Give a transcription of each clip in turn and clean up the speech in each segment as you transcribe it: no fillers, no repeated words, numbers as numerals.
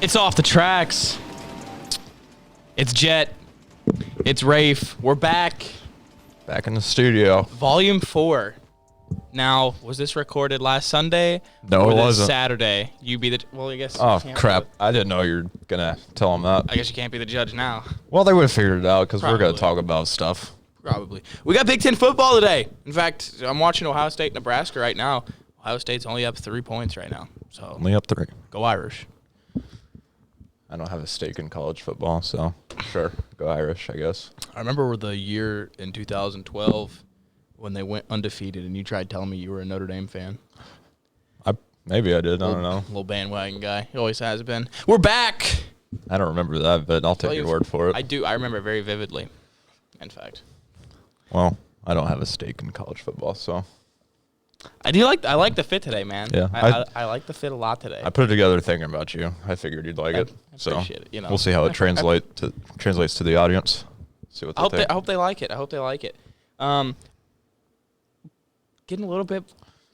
It's off the tracks. It's Jhett. It's Rafe. We're back. Back in the studio. Volume 4. Now, was this recorded last Sunday? No, or it wasn't. Saturday. You be the... Well, I guess... Oh, you can't crap. do it. I didn't know you were going to tell them that. I guess you can't be the judge now. Well, they would have figured it out because we're going Probably. to talk about stuff. Probably. We got Big Ten football today. In fact, I'm watching Ohio State, Nebraska right now. Ohio State's only up 3 points right now. So Only up 3. go Irish. I don't have a stake in college football, so sure. Go Irish, I guess. I remember the year in 2012 when they went undefeated, and you tried telling me you were a Notre Dame fan. Maybe I did. I don't know. Little bandwagon guy. He always has been. We're back. I don't remember that, but I'll take your word for it. I do. I remember it very vividly, in fact. Well, I don't have a stake in college football, so. I like the fit today, man. Yeah, I like the fit a lot today. I put it together thinking about you. I figured you'd like it. I So appreciate it, you know. we'll see how it translates to the audience. See what they think. I hope they like it. I hope they like it. Getting a little bit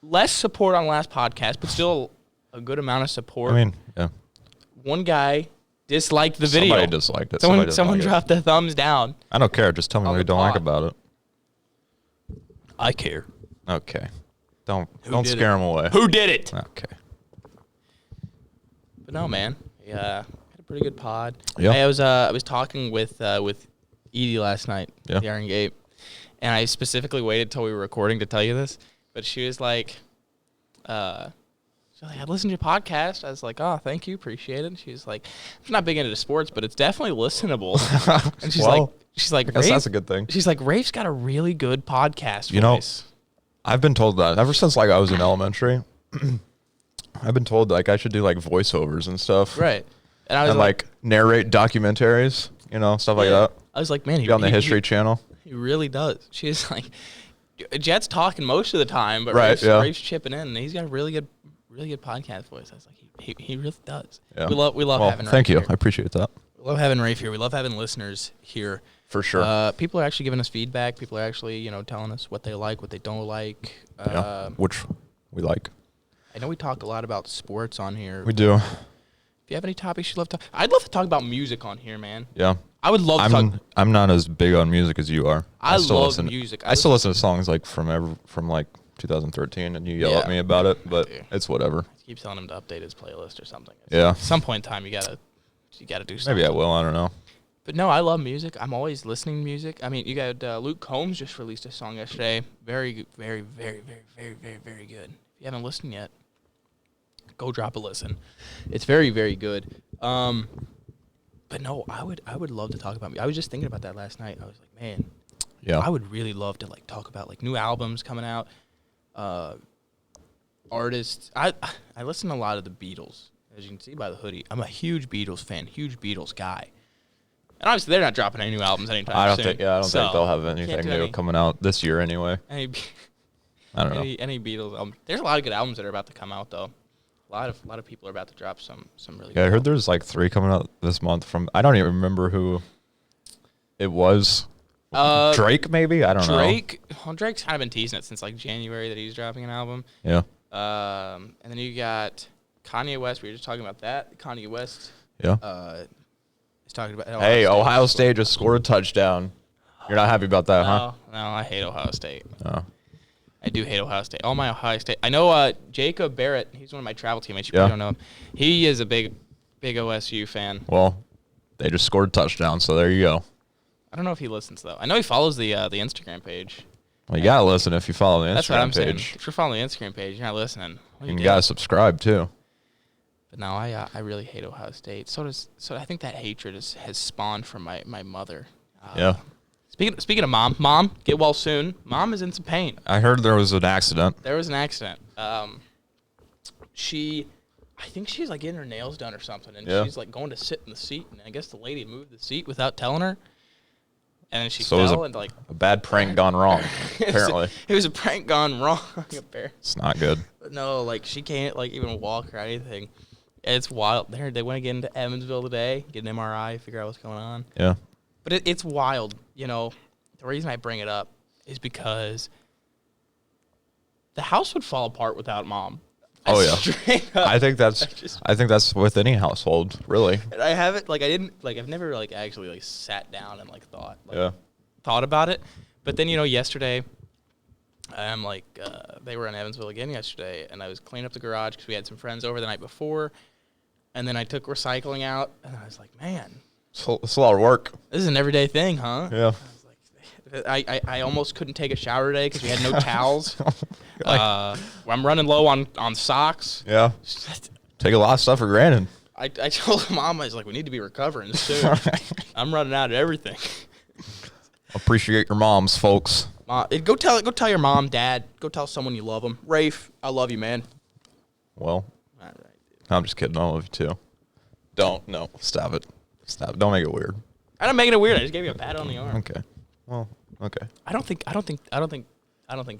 less support on last podcast, but still a good amount of support. I mean, yeah. One guy disliked the video. Somebody disliked it. Someone dropped the thumbs down. I don't care. Just tell me On what you the don't like pod. about it. I care. Okay. Don't did scare it? them away. Who did it? Okay. But no, man. Yeah, had a pretty good pod. Yeah. I was talking with Edie last night Yeah. at the Iron Gate, and I specifically waited till we were recording to tell you this. But she was like, I listened to your podcast. I was like, oh, thank you, appreciate it. She's like, I'm not big into sports, but it's definitely listenable. And she's Well, like, I guess that's a good thing. She's like, Rafe's got a really good podcast You know, voice. I've been told that ever since I was in elementary. I've been told I should do voiceovers and stuff. Right. And I was And narrate documentaries, stuff like that. I was like, man, Be on the History Channel. He really does. She's like, Jet's talking most of the time, but Right, Rafe's chipping in, and he's got a really good podcast voice. I was like, he really does. Yeah. We love having Rafe thank you. here. I appreciate that. We love having Rafe here. We love having listeners here. For sure. People are actually giving us feedback. People are actually, telling us what they like, what they don't like. Yeah. Which we like. I know we talk a lot about sports on here. We do. If you have any topics you'd love to, I'd love to talk about music on here, man. Yeah. I would love to talk. I'm not as big on music as you are. I still love listen, music. I still listen to songs from 2013, and you yell at me about it, but do. it's whatever. Keep telling him to update his playlist or something. Yeah. At some point in time, you gotta do something. Maybe I will. I don't know. But no, I love music. I'm always listening to music. I mean, you got Luke Combs just released a song yesterday. Very, very, very, very, very, very, very good. If you haven't listened yet, go drop a listen. It's very, very good. But no, I would love to talk about music. I was just thinking about that last night. I was like, man, Yeah. I would really love to talk about new albums coming out, artists. I listen to a lot of the Beatles, as you can see by the hoodie. I'm a huge Beatles fan, huge Beatles guy. And obviously, they're not dropping any new albums anytime soon. I don't think they'll have anything new any- coming out this year anyway. Any I don't know. any Beatles albums. There's a lot of good albums that are about to come out though. A lot of people are about to drop some really. Yeah, I good heard there's 3 coming out this month from. I don't even remember who it was. Drake maybe? I don't know. Well, Drake's kind of been teasing it since January that he's dropping an album. Yeah. And then you got Kanye West. We were just talking about that. Kanye West. Yeah. Is talking about. Hey, Ohio State just scored a touchdown. You're not happy about that, huh? No, I hate Ohio State. Oh. I do hate Ohio State. All my Ohio State. I know Jacob Barrett. He's one of my travel teammates. You probably don't know him. He is a big OSU fan. Well, they just scored a touchdown, so there you go. I don't know if he listens though. I know he follows the Instagram page. Well, you gotta listen if you follow the That's what I'm Instagram saying. page. If you're following the Instagram page, you're not listening. What are And you doing? gotta subscribe too. But no, I really hate Ohio State. So I think that hatred has spawned from my mother. Yeah. Speaking of mom, get well soon. Mom is in some pain. I heard there was an accident. There was an accident. I think she's getting her nails done or something, and she's going to sit in the seat, and I guess the lady moved the seat without telling her, and then she fell and a bad prank gone wrong. Apparently, it was a prank gone wrong. It's not good. But no, she can't even walk or anything. It's wild. They went again to Evansville today, get an MRI, figure out what's going on. Yeah. But it's wild. The reason I bring it up is because the house would fall apart without Mom. Oh yeah. Straight up. I think that's with any household, really. And I haven't I've never like actually like sat down and like thought about it. But then yesterday, I'm like they were in Evansville again yesterday, and I was cleaning up the garage because we had some friends over the night before, and then I took recycling out, and I was like, man, It's a lot of work. this is an everyday thing, huh? Yeah. I almost couldn't take a shower today because we had no towels. I'm running low on socks. Yeah. Take a lot of stuff for granted. I told Mom, I was like, we need to be recovering soon. I'm running out of everything. Appreciate your moms, folks. Go tell your mom, dad. Go tell someone you love them. Rafe, I love you, man. Well, All right, I'm just kidding. I love you too. No, stop it. Stop. Don't make it weird. I'm not making it weird. I just gave you a pat on the arm. Okay. Well, okay. I don't think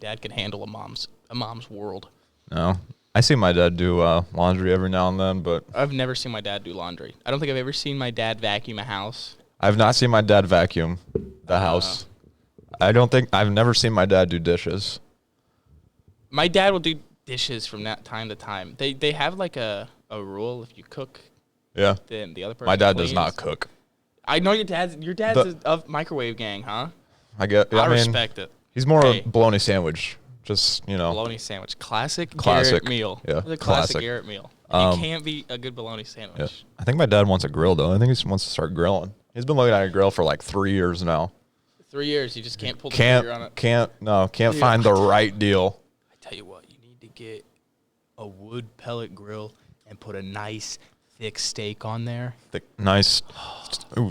Dad can handle a mom's world. No. I see my dad do laundry every now and then, but I've never seen my dad do laundry. I don't think I've ever seen my dad vacuum a house. I've not seen my dad vacuum the house. I've never seen my dad do dishes. My dad will do dishes from that time to time. They have like a rule: if you cook, Yeah. then the other person. My dad cleans. does not cook. I know your dad's a microwave gang, huh? I mean, respect it. He's more a bologna sandwich. Just, Bologna sandwich. Classic Garrett meal. Yeah, It's a classic Garrett meal. You can't beat a good bologna sandwich. Yeah. I think my dad wants a grill, though. I think he wants to start grilling. He's been looking at a grill for like 3 years now. 3 years, you just can't pull the trigger on it. Can't find the right deal. I tell you what, you need to get a wood pellet grill and put a nice thick steak on there. Nice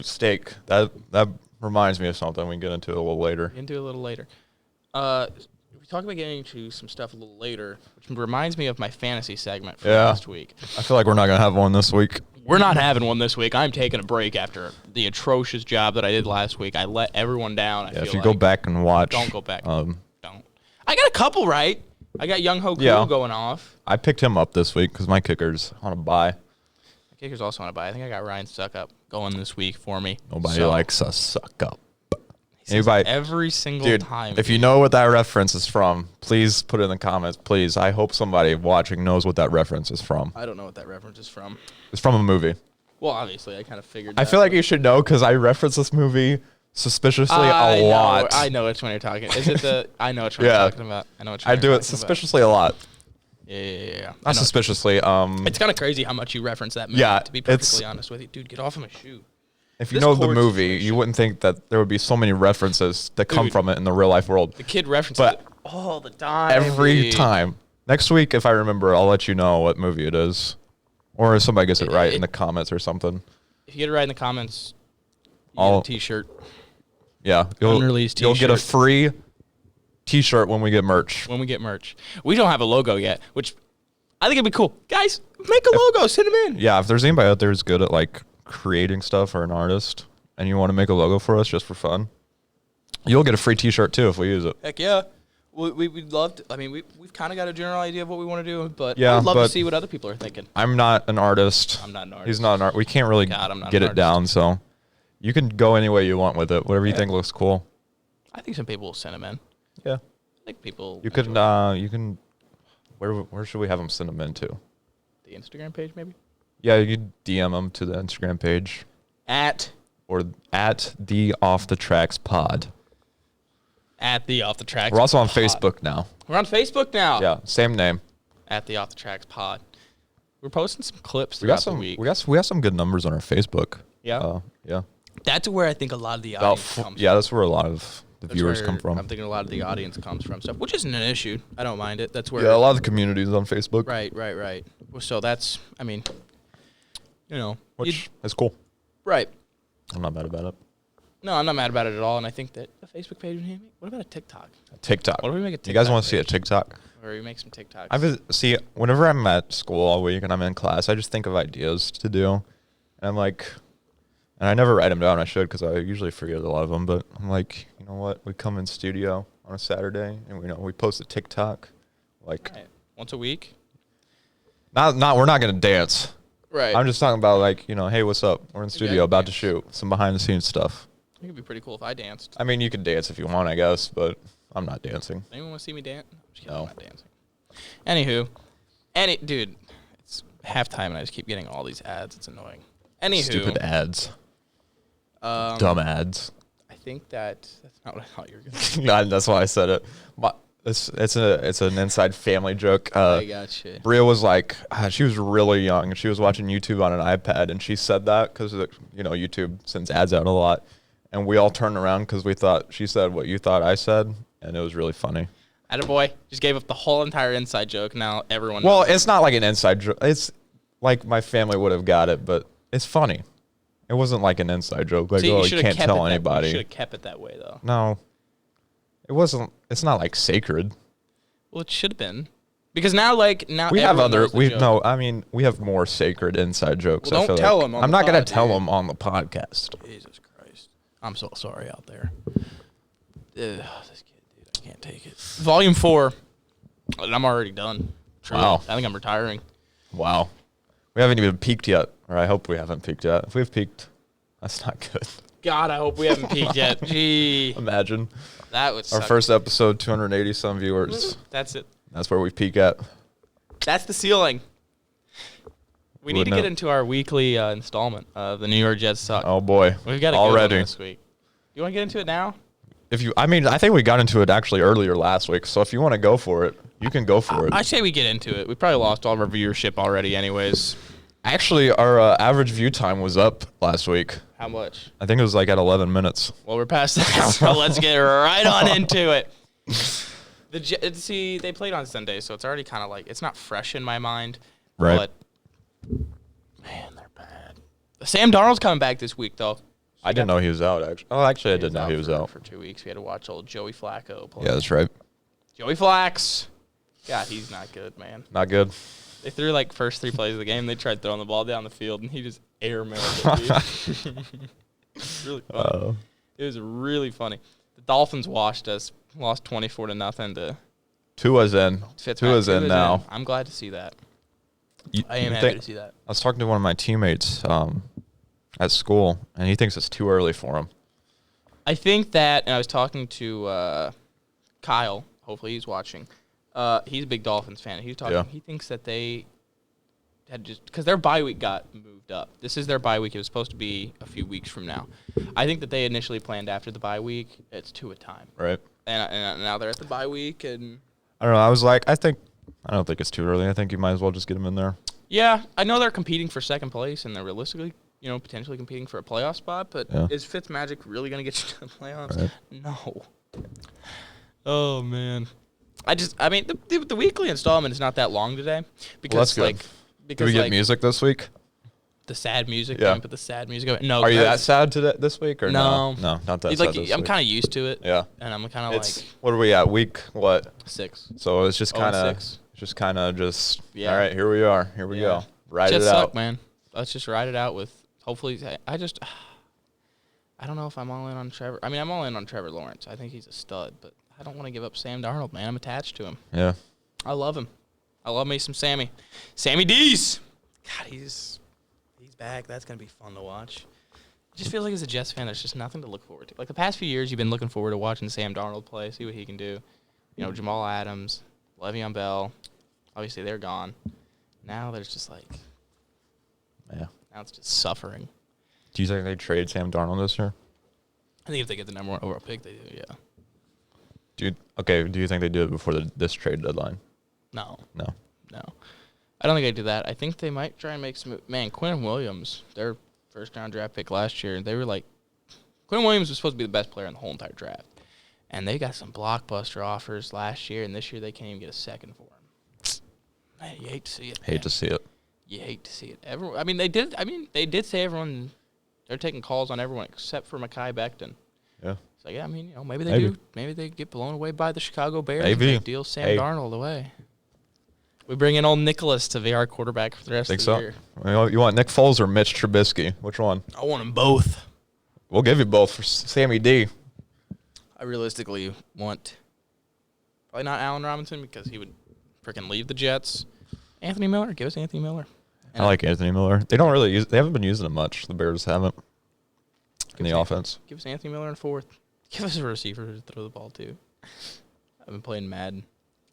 steak. That reminds me of something we can get into a little later. We talk about getting into some stuff a little later, which reminds me of my fantasy segment from last week. I feel like we're not going to have one this week. We're not having one this week. I'm taking a break after the atrocious job that I did last week. I let everyone down. If you go back and watch. Don't go back. Don't. I got a couple right. I got Young Ho Koo going off. I picked him up this week because my kicker's on a bye. My kicker's also on a bye. I think I got Ryan Suckup going this week for me. Nobody likes a suck up. Anybody, every single time. If you know what that reference is from, please put it in the comments. Please. I hope somebody watching knows what that reference is from. I don't know what that reference is from. It's from a movie. Well, obviously, I kind of figured I feel like you should know because I reference this movie suspiciously a lot. I know which one you're talking. Is it the? I know which one you're talking about. I know which one I do it suspiciously a lot. Yeah. Not suspiciously. It's kind of crazy how much you reference that movie. Yeah, to be perfectly honest with you, dude, get off of my shoe. If you know the movie, you wouldn't think that there would be so many references that come from it in the real life world. The kid references it all the time. Every time. Next week, if I remember, I'll let you know what movie it is. Or if somebody gets it right in the comments or something. If you get it right in the comments, you get a t-shirt. Yeah. Unreleased t-shirt. You'll get a free t-shirt when we get merch. We don't have a logo yet, which I think it'd be cool. Guys, make a logo. Send them in. Yeah, if there's anybody out there who's good at, like, creating stuff or an artist and you want to make a logo for us just for fun, you'll get a free t-shirt too if we use it. Heck yeah. We'd love to. I mean, we've kind of got a general idea of what we want to do, but I'd love to see what other people are thinking. I'm not an artist. I'm not an artist. He's not an artist. We can't really get it down, so you can go any way you want with it. Whatever you think looks cool. I think some people will send them in. Yeah. I think people. You can. Where should we have them send them into? The Instagram page, maybe. Yeah, you can DM them to the Instagram page. At the Off the Tracks Pod. At the Off the Tracks. We're also on Facebook now. We're on Facebook now. Yeah, same name. At the Off the Tracks Pod. We're posting some clips throughout the week. We got some good numbers on our Facebook. Yeah. Yeah. That's where I think a lot of the audience comes from. Yeah, that's where a lot of the viewers come from. I'm thinking a lot of the audience comes from stuff, which isn't an issue. I don't mind it. That's where. Yeah, a lot of the community is on Facebook. Right. Well, so that's. I mean. Which is cool. Right. I'm not mad about it. No, I'm not mad about it at all, and I think that a Facebook page would make. What about a TikTok? TikTok. What if we make a TikTok? You guys want to see a TikTok? Or we make some TikToks. Whenever I'm at school all week and I'm in class, I just think of ideas to do, and I'm like, and I never write them down. I should because I usually forget a lot of them. But I'm like, you know what? We come in studio on a Saturday and we post a TikTok, like once a week. We're not gonna dance. Right. I'm just talking about like, hey, what's up? We're in the studio about to shoot some behind the scenes stuff. I think it'd be pretty cool if I danced. I mean, you can dance if you want, I guess, but I'm not dancing. Anyone want to see me dance? No. I'm not dancing. Anywho, Dude, it's halftime and I just keep getting all these ads. It's annoying. Anywho. Stupid ads. Dumb ads. I think that's not what I thought you were going to say. That's why I said it. It's an inside family joke. I gotcha. Bria was like, she was really young. She was watching YouTube on an iPad, and she said that because YouTube sends ads out a lot, and we all turned around because we thought she said what you thought I said, and it was really funny. Attaboy. Just gave up the whole entire inside joke. Now everyone Well, knows it's not like an inside joke. It's like my family would have got it, but it's funny. It wasn't like an inside joke. Like, you can't tell anybody. You should have kept it that way, though. No. It wasn't. It's not like sacred. Well, it should have been. Because now we have other. We have more sacred inside jokes. Well, don't tell them. I'm not gonna tell them on the podcast. Jesus Christ! I'm so sorry out there. This kid, dude, I can't take it. Volume 4, and I'm already done. Truly. Wow. I think I'm retiring. Wow. We haven't even peaked yet, or I hope we haven't peaked yet. If we've peaked, that's not good. God, I hope we haven't peaked yet. Gee. Imagine. That would suck. Our first episode, 280 some viewers. That's it. That's where we peak at. That's the ceiling. We need to get into our weekly installment of the New York Jets suck. Oh boy, we've got a good one this week. You want to get into it now? I think we got into it actually earlier last week. So if you want to go for it, you can go for it. I say we get into it. We probably lost all of our viewership already, anyways. Actually, our average view time was up last week. How much? I think it was like at 11 minutes. Well, we're past that, so let's get right on into it. They played on Sunday, so it's already kind of like, it's not fresh in my mind. Right. But, man, they're bad. Sam Darnold's coming back this week, though. I didn't know he was out, actually. Oh, actually, I did know he was out. For 2 weeks. We had to watch old Joey Flacco play. Yeah, that's right. Joey Flax. God, he's not good, man. Not good. They threw, first 3 plays of the game. They tried throwing the ball down the field, and he just airmailed it, dude. Really funny. It was really funny. The Dolphins washed us, lost 24-0 to Tua's in. Tua's in now. I'm glad to see that. I am happy to see that. I was talking to one of my teammates at school, and he thinks it's too early for him. I think that, and I was talking to Kyle. Hopefully he's watching. He's a big Dolphins fan. He was talking. Yeah. He thinks that they had because their bye week got moved up. This is their bye week. It was supposed to be a few weeks from now. I think that they initially planned after the bye week. It's Tua time. Right. And now they're at the bye week, and I don't know. I was like, I don't think it's too early. I think you might as well just get them in there. Yeah, I know they're competing for second place, and they're realistically, potentially competing for a playoff spot. But is Fitzmagic really going to get you to the playoffs? Right. No. Oh man. The weekly installment is not that long today because Did we get music this week? The sad music. Yeah. Put the sad music on. No. Are you that sad this week or no? No, not that sad this week. I'm kind of used to it. Yeah. And I'm kind of like. What are we at? Week what? 6. So it's just kind of. Yeah. All right, here we are. Here we go. Ride it out, man. Let's just ride it out with. Hopefully, I don't know if I'm all in on Trevor. I mean, I'm all in on Trevor Lawrence. I think he's a stud, but I don't want to give up Sam Darnold, man. I'm attached to him. Yeah. I love him. I love me some Sammy. Sammy D's. God, he's back. That's going to be fun to watch. It just feels like as a Jets fan, there's just nothing to look forward to. Like the past few years, you've been looking forward to watching Sam Darnold play, see what he can do. Jamal Adams, Le'Veon Bell. Obviously, they're gone. Now there's just now it's just suffering. Do you think they trade Sam Darnold this year? I think if they get the number 1 overall pick, they do, yeah. Do you think they do it before this trade deadline? No. No. I don't think they do that. I think they might try and make some. Man, Quinn Williams, their first-round draft pick last year, they were like, Quinn Williams was supposed to be the best player in the whole entire draft, and they got some blockbuster offers last year, and this year they can't even get a second for him. Man, you hate to see it. Hate to see it. You hate to see it. They did say everyone. They're taking calls on everyone except for Mekhi Becton. Yeah. So yeah, maybe they do. Maybe they get blown away by the Chicago Bears. Maybe. And they deal Sam Darnold away. We bring in old Nicholas to be our quarterback for the rest of the year. You want Nick Foles or Mitch Trubisky? Which one? I want them both. We'll give you both for Sammy D. I realistically want probably not Allen Robinson because he would freaking leave the Jets. Anthony Miller, give us Anthony Miller. I like Anthony Miller. They don't really they haven't been using him much. The Bears haven't in the offense. Give us Anthony Miller in 4th. Give us a receiver to throw the ball to. I've been playing Madden.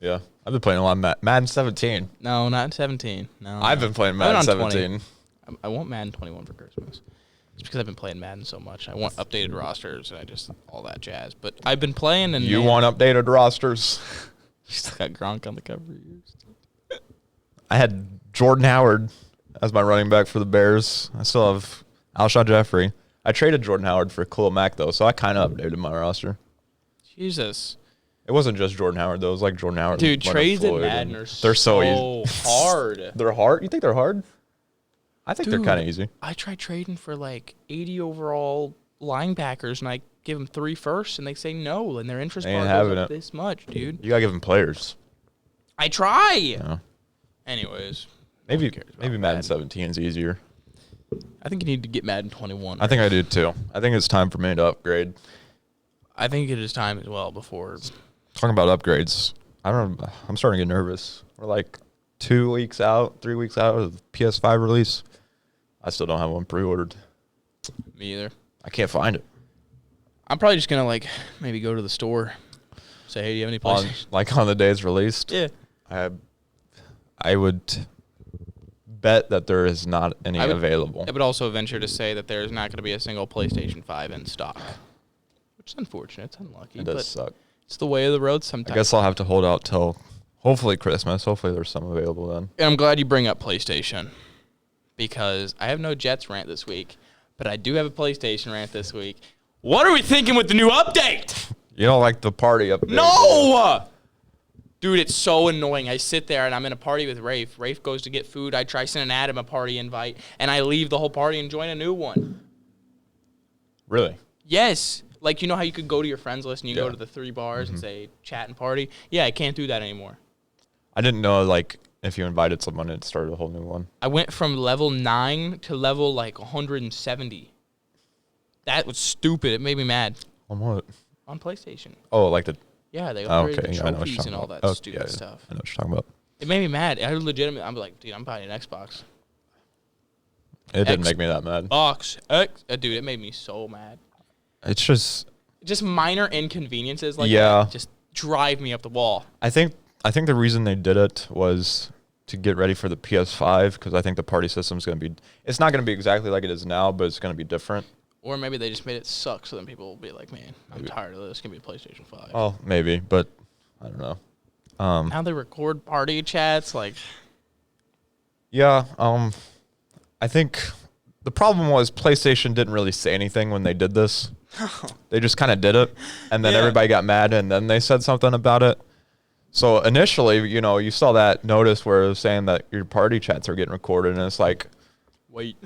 Yeah, I've been playing a lot of Madden 17. No, not 17. No, I've been playing Madden 17. I want Madden 21 for Christmas. It's because I've been playing Madden so much. I want updated rosters and all that jazz. But I've been playing and you want updated rosters? You still got Gronk on the cover. I had Jordan Howard as my running back for the Bears. I still have Alshon Jeffrey. I traded Jordan Howard for Khalil Mack though, so I kind of updated my roster. Jesus. It wasn't just Jordan Howard though. It was like Jordan Howard. Dude, trades in Madden are they're so easy. Hard. They're hard? You think they're hard? I think Dude, they're kind of easy. I tried trading for like 80 overall linebackers, and I give them 3 firsts, and they say no, and their interest bar goes up this much, dude. You gotta give them players. I try. Yeah. Anyways, maybe Madden 17 is easier. I think you need to get Madden 21. I think I do too. I think it's time for me to upgrade. I think it is time as well before. Talking about upgrades, I'm starting to get nervous. We're like 2 weeks out, 3 weeks out of the PS5 release. I still don't have one pre-ordered. Me either. I can't find it. I'm probably just gonna like maybe go to the store, say, hey, do you have any PlayStation? On the day it's released? Yeah. I would bet that there is not any available. I would also venture to say that there is not going to be a single PlayStation 5 in stock, which is unfortunate. It's unlucky. It does suck. It's the way of the road sometimes. I guess I'll have to hold out till hopefully Christmas. Hopefully there's some available then. And I'm glad you bring up PlayStation because I have no Jets rant this week, but I do have a PlayStation rant this week. What are we thinking with the new update? You don't like the party update? No! Dude, it's so annoying. I sit there and I'm in a party with Rafe. Rafe goes to get food. I try sending Adam a party invite, and I leave the whole party and join a new one. Really? Yes. Like, you know how you could go to your friends list and you go to the 3 bars and say chat and party? Yeah, I can't do that anymore. I didn't know, like, if you invited someone, it started a whole new one. I went from level 9 to level, like, 170. That was stupid. It made me mad. On what? On PlayStation. Oh, like the... Yeah, they upgraded the Yeah, I know what trophies and all that stupid stuff. I know what you're talking about. It made me mad. I'm like, dude, I'm buying an Xbox. It didn't make me that mad. Dude, it made me so mad. It's just minor inconveniences like that just drive me up the wall. I think the reason they did it was to get ready for the PS5 because I think the party system is going to be... It's not going to be exactly like it is now, but it's going to be different. Or maybe they just made it suck so then people will be like, man, I'm tired of this. Give me a PlayStation 5. Oh, maybe, but I don't know. How they record party chats, like... Yeah, I think the problem was PlayStation didn't really say anything when they did this. They just kind of did it, and then everybody got mad, and then they said something about it. So initially, you saw that notice where it was saying that your party chats are getting recorded, and it's like... Wait...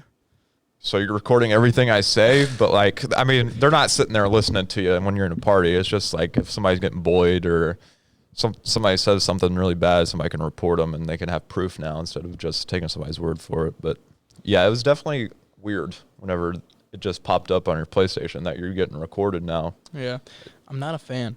So you're recording everything I say, but like, I mean, they're not sitting there listening to you when you're in a party. It's just like if somebody's getting bullied or somebody says something really bad, somebody can report them and they can have proof now instead of just taking somebody's word for it. But yeah, it was definitely weird whenever it just popped up on your PlayStation that you're getting recorded now. Yeah, I'm not a fan.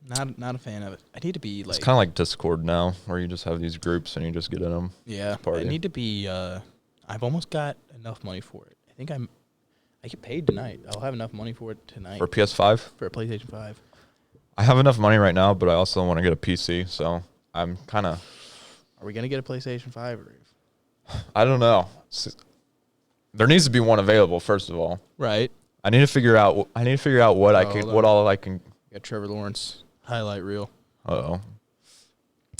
Not a fan of it. I need to be like... It's kind of like Discord now where you just have these groups and you just get in them. Yeah, I need to be... I've almost got enough money for it. I think I get paid tonight. I'll have enough money for it tonight. For PS5? For a PlayStation 5. I have enough money right now, but I also want to get a PC, so I'm kind of... Are we going to get a PlayStation 5, Rafe? I don't know. There needs to be one available, first of all. Right. I need to figure out what all I can... We got Trevor Lawrence highlight reel. Uh-oh.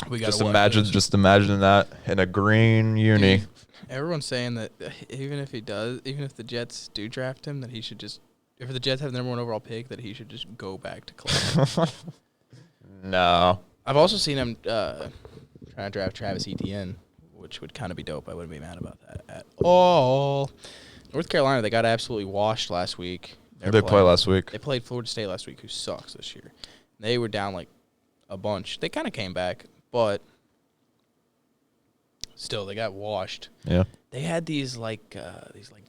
We got just imagine that in a green uni. Dude, everyone's saying that even if the Jets do draft him, that he should just, if the Jets have the number 1 overall pick, that he should just go back to Cleveland. No. I've also seen him trying to draft Travis Etienne, which would kind of be dope. I wouldn't be mad about that at all. North Carolina, they got absolutely washed last week. They played last week. They played Florida State last week, who sucks this year. They were down like a bunch. They kind of came back, but still, they got washed. Yeah. They had these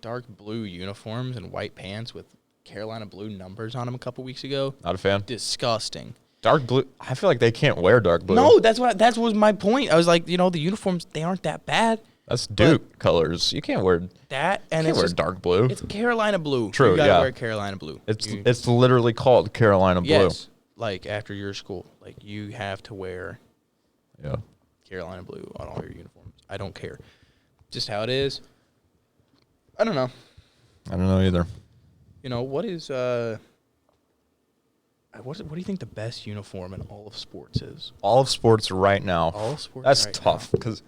dark blue uniforms and white pants with Carolina blue numbers on them a couple weeks ago. Not a fan. Disgusting. Dark blue. I feel like they can't wear dark blue. No, that was my point. I was like, the uniforms, they aren't that bad. That's Duke colors. You can't wear that, and it's just dark blue. It's Carolina blue. True. You gotta wear Carolina blue. It's literally called Carolina blue. Yes. Like after your school, like you have to wear Yeah. Carolina blue on all your uniforms. I don't care. Just how it is. I don't know. I don't know either. What is what do you think the best uniform in all of sports is? All of sports right now. All of sports. That's right tough because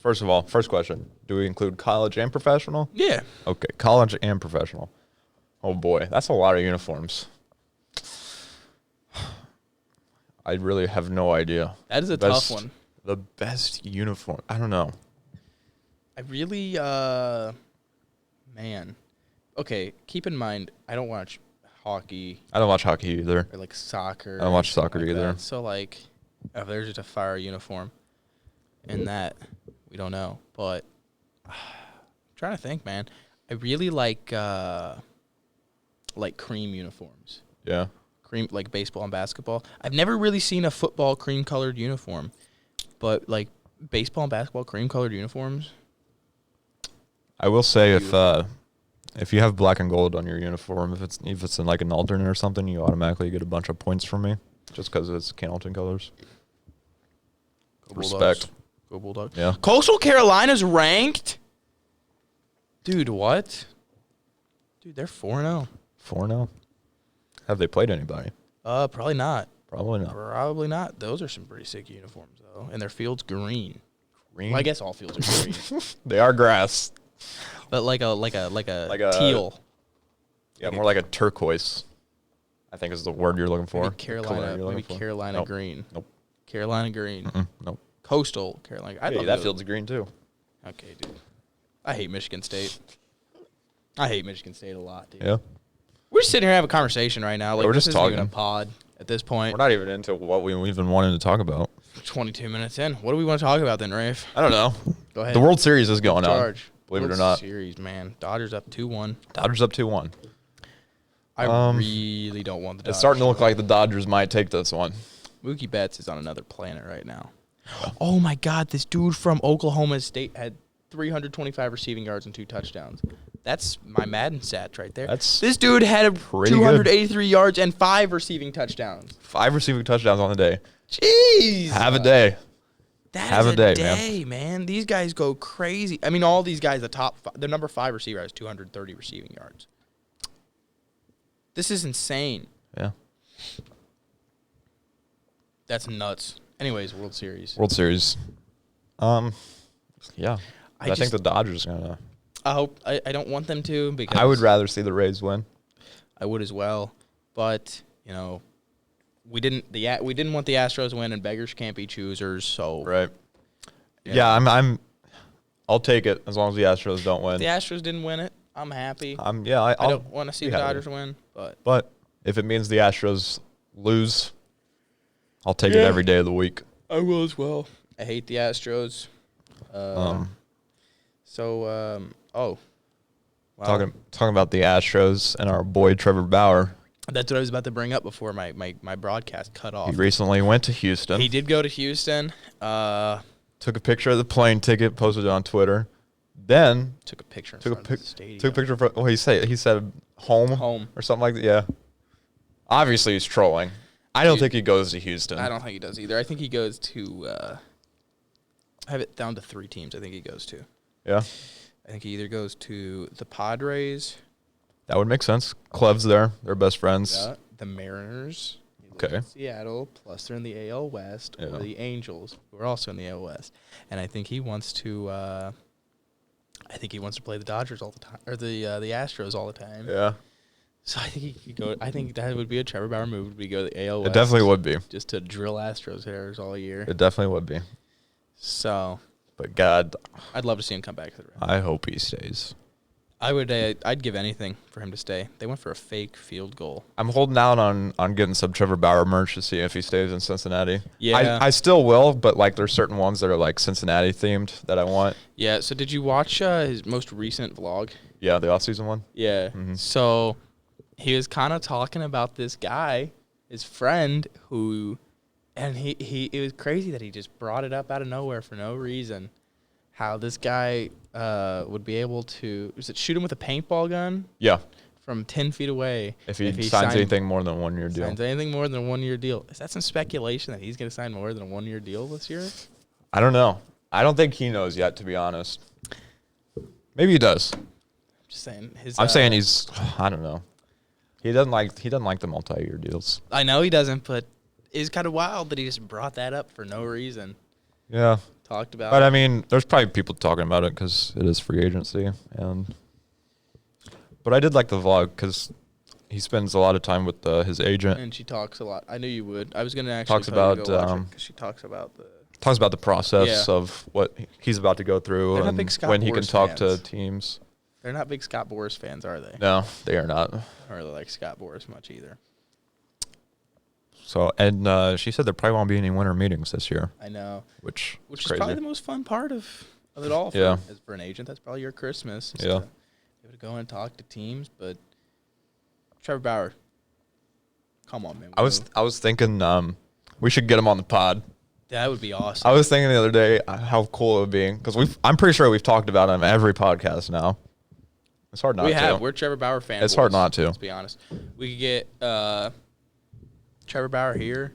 first of all, first question: do we include college and professional? Yeah. Okay, college and professional. Oh boy, that's a lot of uniforms. I really have no idea. That is a tough one. The best uniform. I don't know. I really man. Okay, keep in mind I don't watch hockey. I don't watch hockey either. Or like soccer. I don't watch soccer either. That. So like, if there's just a fire uniform, in that we don't know. But I'm trying to think, man. I really like cream uniforms. Yeah. Cream like baseball and basketball. I've never really seen a football cream colored uniform, but like baseball and basketball cream colored uniforms. I will say if you have black and gold on your uniform, if it's in like an alternate or something, you automatically get a bunch of points from me just because it's Hamilton colors. Go Respect. Go Bulldogs. Yeah. Coastal Carolina's ranked. Dude, what? Dude, they're 4-0. 4-0. Have they played anybody? Probably not. Probably not. Probably not. Those are some pretty sick uniforms though, and their field's green. Green. Well, I guess all fields are green, They are grass. but like a teal. Yeah, more like a turquoise. I think is the word you're looking for. Maybe Carolina Nope. green. Nope. Carolina green. Nope. Coastal Carolina. Hey, that field's green too. Okay, dude. I hate Michigan State. I hate Michigan State a lot, dude. Yeah. We're just sitting here having a conversation right now. Like, we're just this isn't even talking. a pod at this point. We're not even into what we've been wanting to talk about. 22 minutes in. What do we want to talk about then, Rafe? I don't know. Go ahead. The World Series is going on. Charge. Believe World it or not. Series, man. Dodgers up 2-1. Dodgers up 2-1. I really don't want the Dodgers. It's starting to look like the Dodgers might take this one. Mookie Betts is on another planet right now. Oh, my God. This dude from Oklahoma State had 325 receiving yards and 2 touchdowns. That's my Madden stats right there. This dude had pretty 283 yards and 5 receiving touchdowns. 5 receiving touchdowns on the day. Jeez. Have a day. That is a day, man. These guys go crazy. I mean, all these guys, the number 5 receiver has 230 receiving yards. This is insane. Yeah. That's nuts. Anyways, World Series. World Series. Yeah. I think the Dodgers are gonna. I hope. I don't want them to because I would rather see the Rays win. I would as well, but we didn't want the Astros win, and beggars can't be choosers. So right. Yeah, I'll take it as long as the Astros don't win. If the Astros didn't win it, I'm happy. I don't want to see the Dodgers win, but if it means the Astros lose, I'll take it every day of the week. I will as well. I hate the Astros. Wow. Talking about the Astros and our boy Trevor Bauer. That's what I was about to bring up before my broadcast cut off. He recently went to Houston. He did go to Houston. Took a picture of the plane ticket, posted it on Twitter. Then took a picture in front of the stadium. Took a picture of he said home or something like that. Yeah. Obviously he's trolling. I don't think he goes to Houston. I don't think he does either. I think he goes to I have it down to 3 teams I think he goes to. Yeah. I think he either goes to the Padres. That would make sense. Clev's there. They're best friends. Yeah, the Mariners. Okay. Seattle, plus they're in the AL West, or the Angels, who are also in the AL West. And I think he wants to play the Dodgers all the time, or the Astros all the time. Yeah. So I think he could go. I think that would be a Trevor Bauer move. Would be go to the AL West. It definitely would be. Just to drill Astros hitters all year. It definitely would be. So. But God, I'd love to see him come back to the Reds. I hope he stays. I would. I'd give anything for him to stay. They went for a fake field goal. I'm holding out on getting some Trevor Bauer merch to see if he stays in Cincinnati. Yeah, I still will, but like there's certain ones that are like Cincinnati themed that I want. Yeah. So did you watch his most recent vlog? Yeah, the off-season one. Yeah. Mm-hmm. So he was kind of talking about this guy, his friend, who, and it was crazy that he just brought it up out of nowhere for no reason. How this guy would be able to shoot him with a paintball gun? Yeah. from 10 feet away. If he signs anything more than a 1 year deal. Signs anything more than a 1 year deal. Is that some speculation that he's going to sign more than a 1 year deal this year? I don't know. I don't think he knows yet, to be honest. Maybe he does. I'm just saying. I'm saying he's. I don't know. He doesn't like the multi-year deals. I know he doesn't, but it's kind of wild that he just brought that up for no reason. Yeah. Talked about. But I mean, there's probably people talking about it because it is free agency, but I did like the vlog because he spends a lot of time with his agent. And she talks a lot. I knew you would. I was going to actually talks about because she talks about the process of what he's about to go through and when he can talk to teams. They're not big Scott Boras fans, are they? No, they are not. I don't really like Scott Boras much either. So, and she said there probably won't be any winter meetings this year. I know. Which is crazy. Probably the most fun part of it all for an agent. That's probably your Christmas. Yeah. To be able to go and talk to teams. But Trevor Bauer, come on, man. I was thinking we should get him on the pod. That would be awesome. I was thinking the other day how cool it would be because I'm pretty sure we've talked about him every podcast now. It's hard not to. We have. We're Trevor Bauer fans. It's hard not to. Let's be honest. We could get Trevor Bauer here.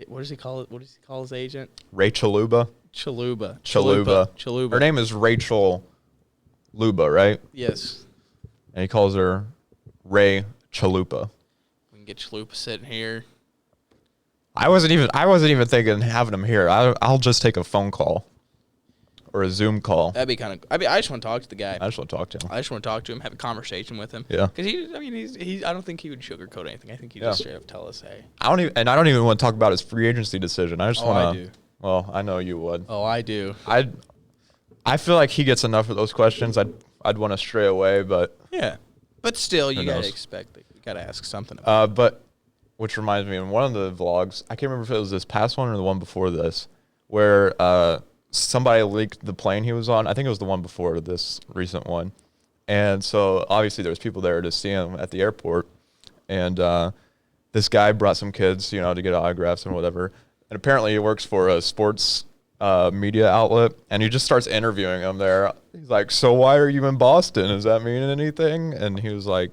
What does he call it? What does he call his agent? Rachel Luba. Chalupa. Her name is Rachel Luba, right? Yes. And he calls her Ray Chalupa. We can get Chalupa sitting here. I wasn't even thinking of having him here. I'll just take a phone call or a Zoom call. That'd be kind of. I just want to talk to the guy. I just want to talk to him. Have a conversation with him. Yeah. Because he's. I don't think he would sugarcoat anything. I think he'd just straight up tell us, hey. I don't even want to talk about his free agency decision. I just want to. I do. Well, I know you would. Oh, I do. I feel like he gets enough of those questions. I'd want to stray away, but yeah. But still, you gotta expect that. You gotta ask something. But which reminds me, in one of the vlogs, I can't remember if it was this past one or the one before this, where somebody leaked the plane he was on. I think it was the one before this recent one, and so obviously there was people there to see him at the airport, and this guy brought some kids, to get autographs and whatever. And apparently he works for a sports media outlet, and he just starts interviewing him there. He's like, so why are you in Boston? Does that mean anything? And he was like,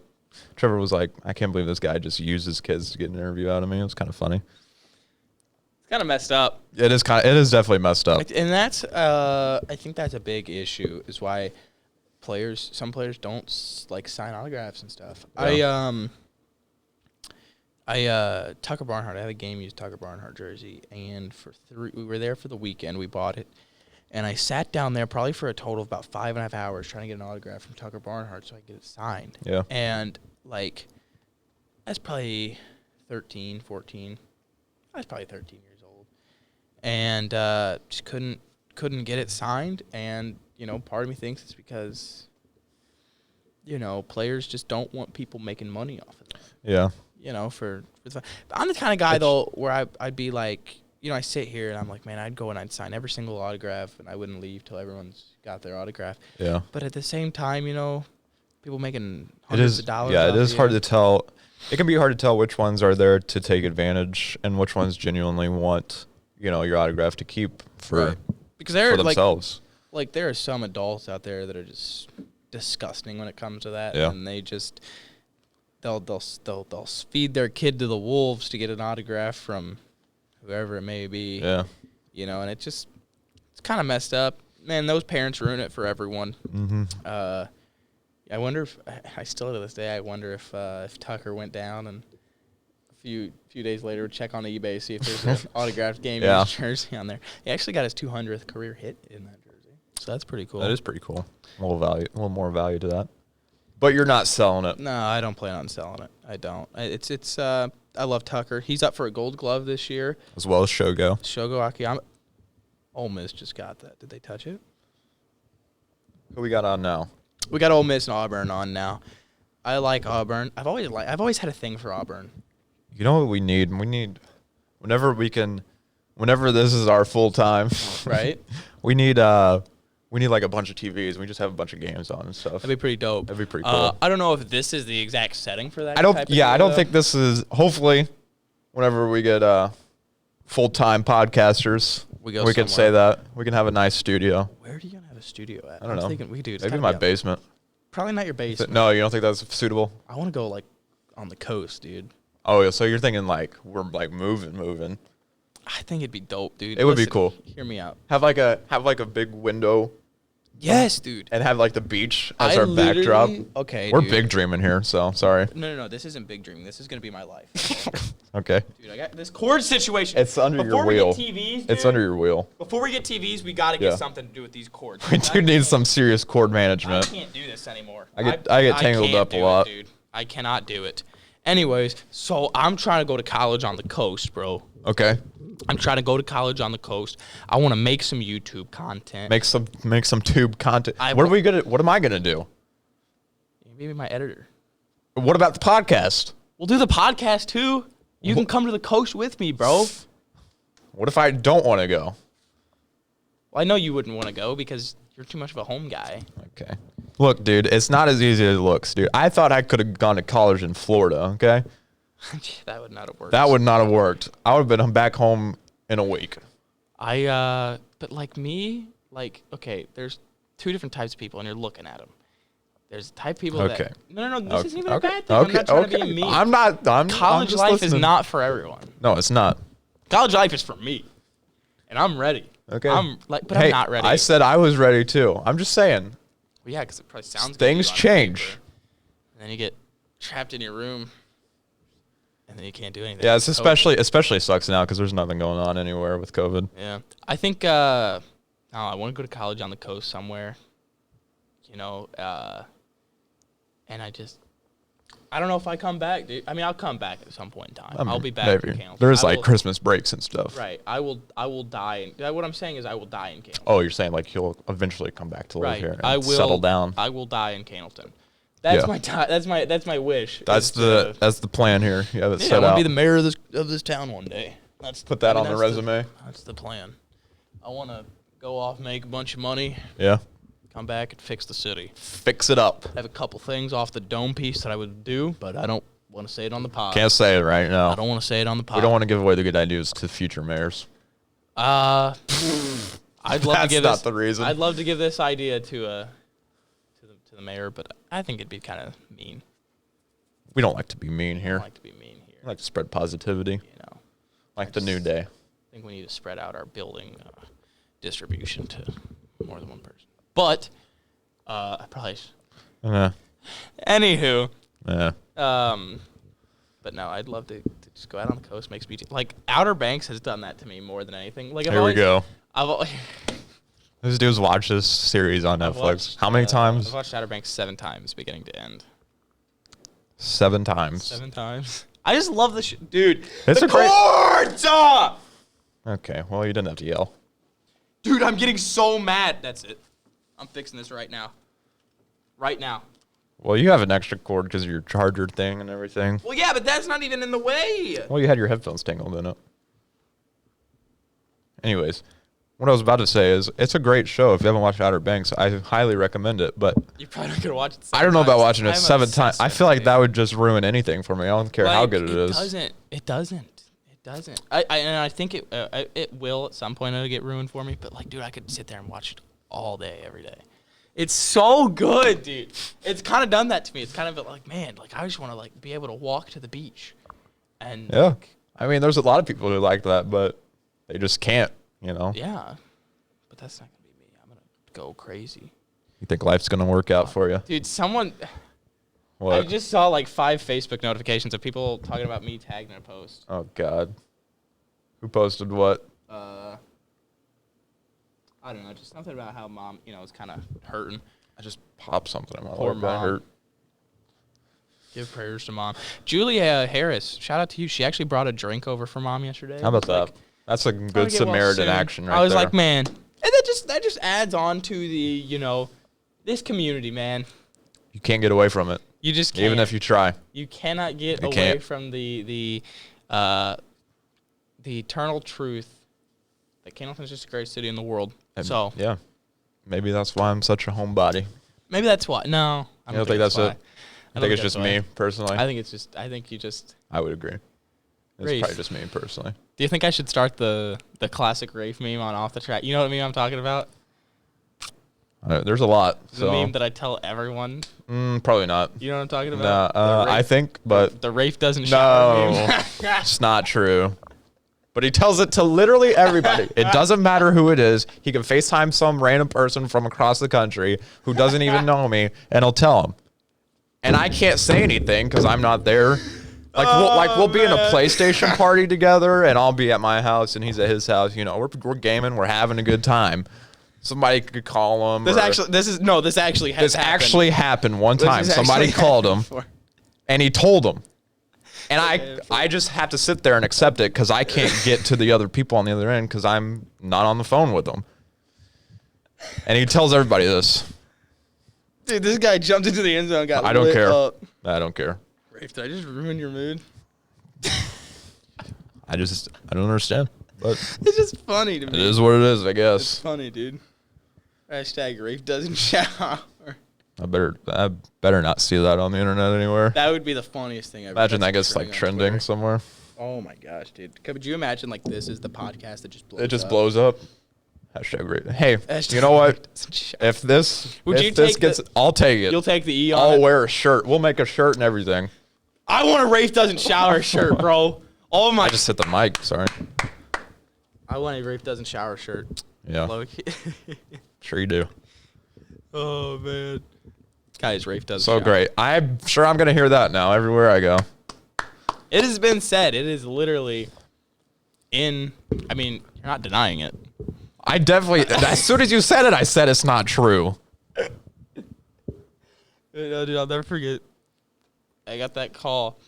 Trevor was like, I can't believe this guy just uses kids to get an interview out of me. It was kind of funny. It's kind of messed up. It is definitely messed up. And that's, I think that's a big issue, is why some players don't sign autographs and stuff. Yeah. Tucker Barnhart, I had a game used Tucker Barnhart jersey, and we were there for the weekend. We bought it, and I sat down there probably for a total of about 5.5 hours trying to get an autograph from Tucker Barnhart so I could get it signed. Yeah. And that's probably 13, 14. I was probably 13 years old, and just couldn't get it signed. And part of me thinks it's because players just don't want people making money off of them. Yeah. For I'm the kind of guy though where I'd be like, I sit here and I'm like, man, I'd go and I'd sign every single autograph and I wouldn't leave till everyone's got their autograph. Yeah. But at the same time, people making hundreds of dollars. Yeah, it is hard to tell. It can be hard to tell which ones are there to take advantage and which ones genuinely want, your autograph to keep for themselves. Like there are some adults out there that are just disgusting when it comes to that, yeah. And they just. They'll feed their kid to the wolves to get an autograph from whoever it may be. Yeah. And it's kind of messed up. Man, those parents ruin it for everyone. Mm-hmm. I wonder if I still to this day I wonder if Tucker went down and a few days later would check on eBay, see if there's an autographed game jersey on there. He actually got his 200th career hit in that jersey, so that's pretty cool. That is pretty cool. A little more value to that. But you're not selling it. No, I don't plan on selling it. I don't. I love Tucker. He's up for a Gold Glove this year. As well as Shogo. Shogo Akiyama. Ole Miss just got that. Did they touch it? Who we got on now? We got Ole Miss and Auburn on now. I like Auburn. I've always had a thing for Auburn. You know what we need? We need whenever this is our full time. Right? We need a bunch of TVs. We just have a bunch of games on and stuff. That'd be pretty dope. That'd be pretty cool. I don't know if this is the exact setting for that. I don't think this is. Hopefully, whenever we get full-time podcasters, we can say that we can have a nice studio. Where are you gonna have a studio at? I don't know. Thinking we do. Maybe in my basement. Probably not your basement. No, you don't think that's suitable? I want to go like on the coast, dude. Oh, yeah, so you're thinking like we're like moving. I think it'd be dope, dude. It would be cool. Hear me out. Have like a big window. Yes, dude. And have like the beach as our backdrop. Okay, We're dude. big dreaming here, so sorry. No. This isn't big dreaming. This is gonna be my life. Okay. Dude, I got this cord situation. It's under your wheel. Before we get TVs, dude, It's under your wheel. Before we get TVs, we gotta get something to do with these cords. We do need some serious cord I management. can't do this anymore. I get tangled can't up a do lot. it, dude. I cannot do it. Anyways, so I'm trying to go to college on the coast, bro. Okay. I'm trying to go to college on the coast. I want to make some YouTube content. Make some tube content. What am I gonna do? Maybe my editor. What about the podcast? We'll do the podcast too. You can come to the coast with me, bro. What if I don't want to go? Well, I know you wouldn't want to go because you're too much of a home guy. Okay. Look, dude, it's not as easy as it looks, dude. I thought I could have gone to college in Florida, okay? That would not have worked. That would not have worked. I would have been back home in a week. But like me, like, okay, there's two different types of people, and you're looking at them. There's the type of people that... No, this isn't even a bad thing. I'm not trying to be mean. College just life listening. is not for everyone. No, it's not. College life is for me, and I'm ready. Okay. I'm not ready. I said I was ready, too. I'm just saying. Well, yeah, because it probably sounds good. Things change. Paper, and then you get trapped in your room, and then you can't do anything. Yeah, it's especially sucks now because there's nothing going on anywhere with COVID. Yeah. I think, I want to go to college on the coast somewhere, and I don't know if I come back, dude. I mean, I'll come back at some point in time. I'll be back in Kansas. There's like Christmas breaks and stuff. Right. I will die. What I'm saying is I will die in Kansas. Oh, you're saying like you'll eventually come back to live here and settle down. I will die in Cannleton. That's that's my wish. That's the plan here. You have it set I out. want to be the mayor of this town one day. Put that on the resume. That's the plan. I want to go off, make a bunch of money. Yeah. Come back and fix the city. Fix it up. I have a couple things off the dome piece that I would do, but I don't want to say it on the pod. Can't say it right now. I don't want to say it on the pod. We don't want to give away the good ideas to future mayors. I'd love to give That's not the reason. I'd love to give this idea to the mayor, but I think it'd be kind of mean. We don't like to be mean here. I don't like to be mean here. We like to spread positivity. Like the new day. I think we need to spread out our building distribution to more than one person. But I probably should. Anywho. Yeah. But no, I'd love to just go out on the coast, make speeches. Like Outer Banks has done that to me more than anything. Like Here we go. I've This dude's watched this series on Netflix. How many times? I've watched Outer Banks 7 times, beginning to end. 7 times. 7 times. I just love the dude. It's the chords! Okay, well you didn't have to yell. Dude, I'm getting so mad. That's it. I'm fixing this right now. Right now. Well, you have an extra cord because of your charger thing and everything. Well, yeah, but that's not even in the way. Well, you had your headphones tangled in it. Anyways, what I was about to say is it's a great show. If you haven't watched Outer Banks, I highly recommend it. But you're probably not gonna watch it. I don't know about watching it 7 times. I feel like that would just ruin anything for me. I don't care how good it is. It doesn't. I think it will at some point. It'll get ruined for me. But like, dude, I could sit there and watch it all day, every day. It's so good, dude. It's kind of done that to me. It's kind of like, man, like I just want to like be able to walk to the beach. And yeah, I mean, there's a lot of people who like that, but they just can't, Yeah, but that's not gonna be me. I'm gonna go crazy. You think life's gonna work out for you, dude? What? I just saw like 5 Facebook notifications of people talking about me tagged in a post. Oh God, who posted what? I don't know, just something about how mom, is kind of hurting. I just popped something in my Poor leg. mom. That hurt. Give prayers to mom. Julia Harris, shout out to you. She actually brought a drink over for mom yesterday. How about that? That's a good Samaritan action right there. I was like, man, and that just adds on to the, this community, man. You can't get away from it. You just can't. Even if you try. You cannot get away from the eternal truth that Cannleton's just the greatest city in the world. So yeah, maybe that's why I'm such a homebody. Maybe that's why. No, I don't think that's it. I think it's just me personally. I think you just. I would agree. It's probably just me personally. Do you think I should start the classic Rafe meme on Off the Track? You know what meme I'm talking about? There's a lot. The meme that I tell everyone Probably not. You know what I'm talking about? Nah, I think, but the Rafe doesn't shower. no, it's not true. But he tells it to literally everybody. It doesn't matter who it is. He can FaceTime some random person from across the country who doesn't even know me, and he'll tell him. And I can't say anything because I'm not there. We'll be in a PlayStation party together, and I'll be at my house, and he's at his house. You know, we're gaming, we're having a good time. Somebody could call him. This actually happened one time. Somebody called him, and he told him. And I just have to sit there and accept it because I can't get to the other people on the other end because I'm not on the phone with them. And he tells everybody this. Dude, this guy jumped into the end zone and got I don't lit care. up. I don't care. Rafe, did I just ruin your mood? I don't understand. But it's just funny to me. It is what it is, I guess. It's funny, dude. Hashtag Rafe doesn't shower. I better not see that on the internet anywhere. That would be the funniest thing ever. Imagine that gets like trending somewhere. Oh my gosh, dude. Could you imagine like this is the podcast that just blows up? It just blows up. Hashtag Rafe. Hey, you know what? If this gets, I'll take it. You'll take the E on I'll it? wear a shirt. We'll make a shirt and everything. I want a Rafe doesn't shower shirt, bro. Oh my. I just hit the mic. Sorry. I want a Rafe doesn't shower shirt. Yeah. Sure you do. Oh man. Guys, Rafe does. So great. I'm sure I'm gonna hear that now everywhere I go. It has been said. It is literally in. I mean, you're not denying it. I definitely. As soon as you said it, I said it's not true. No, dude, I'll never forget. I got that call,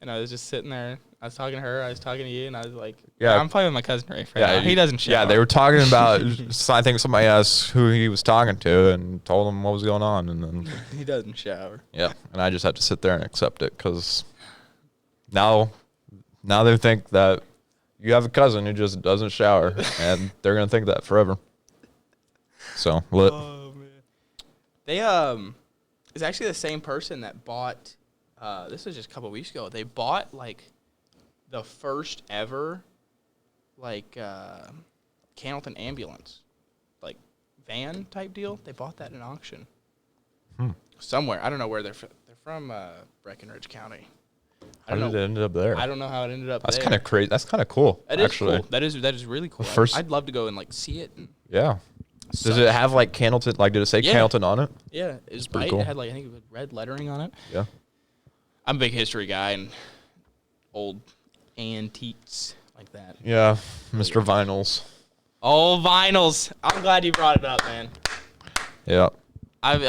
and I was just sitting there. I was talking to her. I was talking to you, and I was like, "Yeah, I'm playing with my cousin Rafe right now. He doesn't shower." Yeah, they were talking about. I think somebody asked who he was talking to, and told him what was going on, and then he doesn't shower. Yeah, and I just have to sit there and accept it because now they think that you have a cousin who just doesn't shower, and they're gonna think that forever. So lit. Oh man, they it's actually the same person that bought. This was just a couple weeks ago. They bought like the first ever like Cannleton ambulance, like van type deal. They bought that in auction somewhere. I don't know where they're from. They're from Breckenridge County. How did it end up there? I don't know how it ended up. That's kind of crazy. That's kind of cool. That is cool. That is really cool. I'd love to go and like see it. Yeah. Does it have like Cannleton? Like, did it say Cannleton on it? Yeah, it was white. Cool. It had like I think it was red lettering on it. Yeah. I'm a big history guy and old antiques like that. Yeah, Mr. Vinyls. Oh, vinyls! I'm glad you brought it up, man. Yeah. I've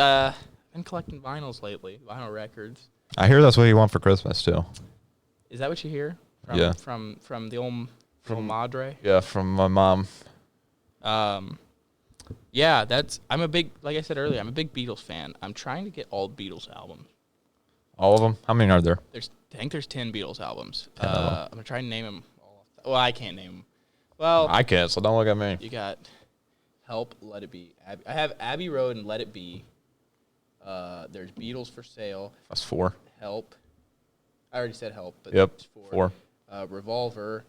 been collecting vinyls lately, vinyl records. I hear that's what you want for Christmas too. Is that what you hear? From the old Madre. Yeah, from my mom. Yeah, I'm a big, like I said earlier, I'm a big Beatles fan. I'm trying to get all Beatles albums. All of them? How many are there? I think there's 10 Beatles albums. I'm gonna try and name them all. Well, I can't name them. Well, I can't, so don't look at me. You got Help, Let It Be. I have Abbey Road and Let It Be. There's Beatles for Sale. That's 4. Help. I already said Help, but yep, it's 4. Revolver.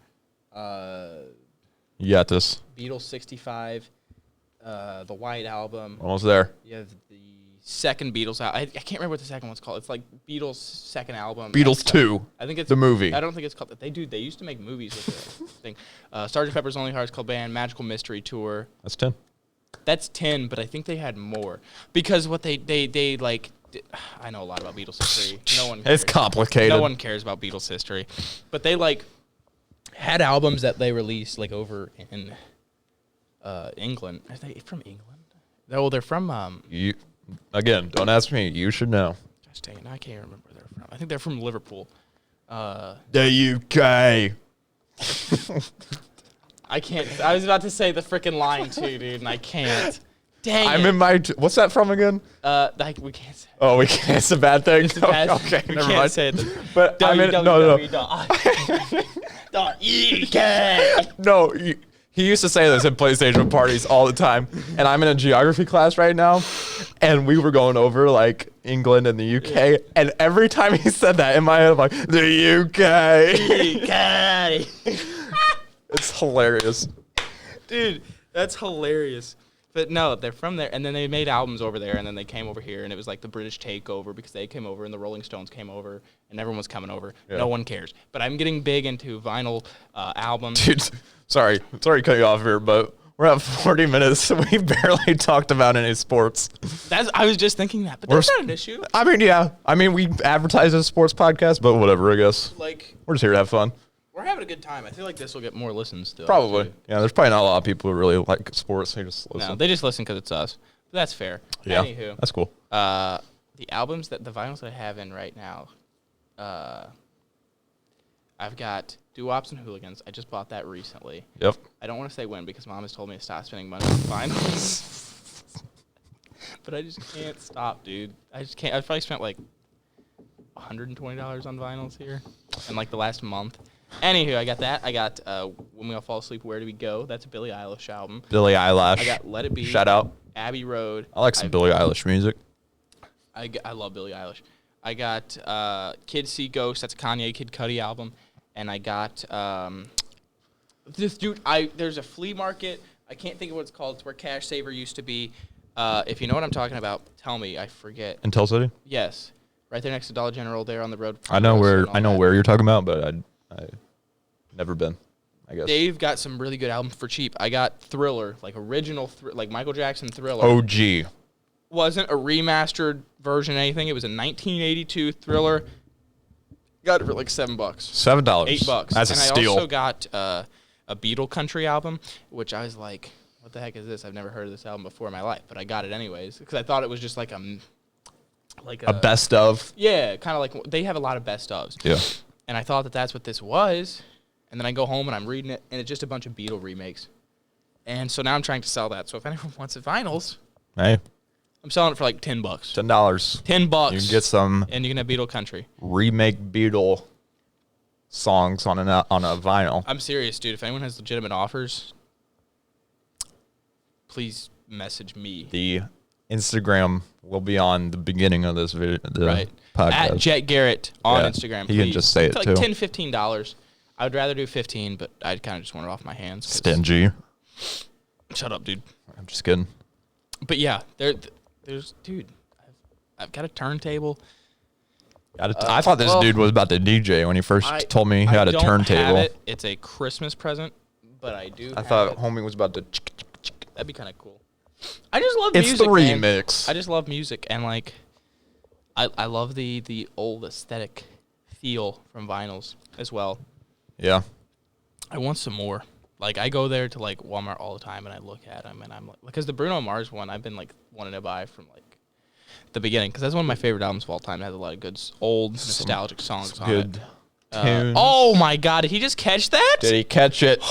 You got this. Beatles 65. The White Album. Almost there. You have the second Beatles album. I can't remember what the second one's called. It's like Beatles' second album. Beatles 2. I think it's the movie. I don't think it's called that. They used to make movies with the thing. Sgt. Pepper's Lonely Hearts Club Band, Magical Mystery Tour. That's 10. That's 10, but I think they had more because what they like. I know a lot about Beatles history. No one cares. It's complicated. No one cares about Beatles history, but they like had albums that they released like over in England. Are they from England? No, they're from You again, don't ask me. You should know. Gosh dang it, I can't remember where they're from. I think they're from Liverpool. The UK. I can't. I was about to say the freaking line too, dude, and I can't. Dang I'm it. in my. What's that from again? Like we can't say. Oh, we can't. It's a bad thing. It's a bad, okay, we never can't mind. say it. But I'm in. No. UK. No. He used to say this at PlayStation parties all the time, and I'm in a geography class right now, and we were going over like England and the UK, and every time he said that in my head, I'm like, the UK. UK. It's hilarious. Dude, that's hilarious. But no, they're from there, and then they made albums over there, and then they came over here, and it was like the British takeover because they came over, and the Rolling Stones came over, and everyone was coming over. Yeah. No one cares. But I'm getting big into vinyl albums. Dude, sorry to cut you off here, but we're at 40 minutes. We barely talked about any sports. I was just thinking that, but that's not an issue. I mean, yeah. I mean, we advertise as a sports podcast, but whatever, I guess. Like, we're just here to have fun. We're having a good time. I feel like this will get more listens still. Probably. Too. Yeah, there's probably not a lot of people who really like sports. They just listen. No, they just listen because it's us. But that's fair. Yeah, Anywho, that's cool. The albums the vinyls that I have in right now, I've got Doo-Wops and Hooligans. I just bought that recently. Yep. I don't want to say when because Mom has told me to stop spending money on vinyls. But I just can't stop, dude. I just can't. I've probably spent like $120 on vinyls here in like the last month. Anywho, I got that. I got When We All Fall Asleep, Where Do We Go? That's a Billie Eilish album. Billie Eilish. I got Let It Be. Shout out. Abbey Road. I like some Billie Eilish music. I love Billie Eilish. I got Kids See Ghosts. That's a Kanye Kid Cudi album. And I got this dude. There's a flea market. I can't think of what it's called. It's where Cash Saver used to be. If you know what I'm talking about, tell me. I forget. In Tell City? Yes. Right there next to Dollar General there on the road. I know where you're talking about, but I never been, I guess. They've got some really good albums for cheap. I got Thriller, like original, like Michael Jackson Thriller. OG. Wasn't a remastered version or anything. It was a 1982 Thriller. Got it for like $7. $7. $8. That's a steal. And I also got a Beatle country album, which I was like, what the heck is this? I've never heard of this album before in my life, but I got it anyways because I thought it was just like a best of. Yeah, kind of like they have a lot of best ofs. Yeah. And I thought that's what this was, and then I go home and I'm reading it, and it's just a bunch of Beatle remakes. And so now I'm trying to sell that. So if anyone wants the vinyls, hey, I'm selling it for like $10. $10. $10. You can get some. And you can have Beatle country. Remake Beatle songs on a vinyl. I'm serious, dude. If anyone has legitimate offers, please message me. The Instagram will be on the beginning of this video, right. Podcast. At Jett Garrett on Instagram. He can just say it like too. $10, $15. I would rather do 15, but I kind of just want it off my hands. Stingy. Shut up, dude. I'm just kidding. But yeah, there's dude. I've got a turntable. I thought this dude was about to DJ when he first told me he had a turntable. Have it. It's a Christmas present, but I do. I thought homie was about to. That'd be kind of cool. I just love music. It's the remix. I just love music, and like, I love the old aesthetic feel from vinyls as well. Yeah. I want some more. Like, I go there to like Walmart all the time, and I look at them, and I'm like, because the Bruno Mars one, I've been like wanting to buy from like the beginning, because that's one of my favorite albums of all time. It has a lot of good old nostalgic songs on it. Tunes. Oh my God! Did he just catch that? Did he catch it?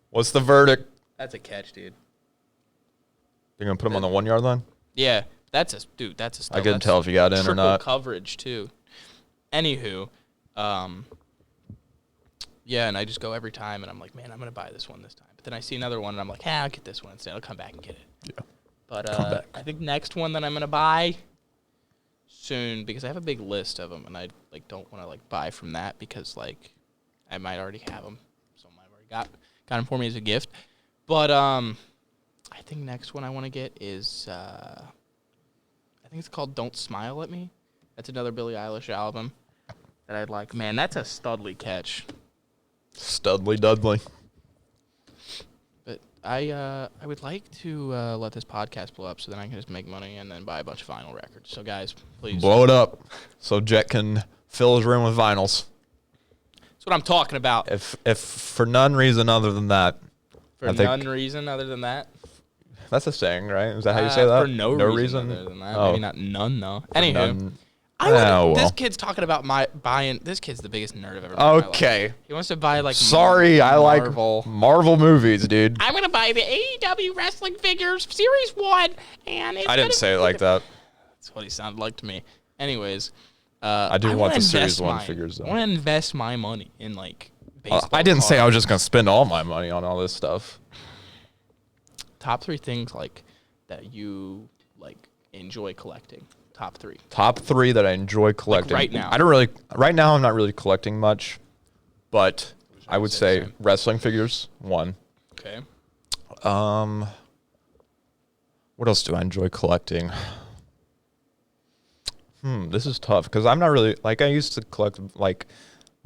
What's the verdict? That's a catch, dude. You're gonna put him on the 1 yard line? Yeah, that's a stuff. I couldn't tell if you got in or not. Triple coverage too. Anywho, yeah, and I just go every time, and I'm like, man, I'm gonna buy this one this time. But then I see another one, and I'm like, hey, I'll get this one instead. I'll come back and get it. Yeah. But I think next one that I'm gonna buy soon, because I have a big list of them, and I like don't want to like buy from that because like I might already have them. Someone might already got them for me as a gift. But I think next one I want to get is I think it's called Don't Smile at Me. That's another Billie Eilish album that I'd like. Man, that's a studly catch. Studly Dudley. But I would like to let this podcast blow up so then I can just make money and then buy a bunch of vinyl records. So guys, please blow it up so Jett can fill his room with vinyls. That's what I'm talking about. If for none reason other than that. For none reason other than that. That's a saying, right? Is that how you say that? For no reason other than that. Oh. Maybe not none, though. Anywho. None. This kid's talking about buying. This kid's the biggest nerd I've ever met. Okay. He wants to buy like. Sorry, I like Marvel movies, dude. I'm gonna buy the AEW wrestling figures Series 1, and I didn't say it like that. That's what he sounded like to me. Anyways, I do want the Series 1 figures though. I want to invest my money in like. Baseball I didn't cards. say I was just gonna spend all my money on all this stuff. Top 3 things like that you like enjoy collecting. Top 3. Top 3 that I enjoy collecting. Like right now. Right now I'm not really collecting much, but I would say wrestling figures, 1. Okay. What else do I enjoy collecting? This is tough because I'm not really like I used to collect like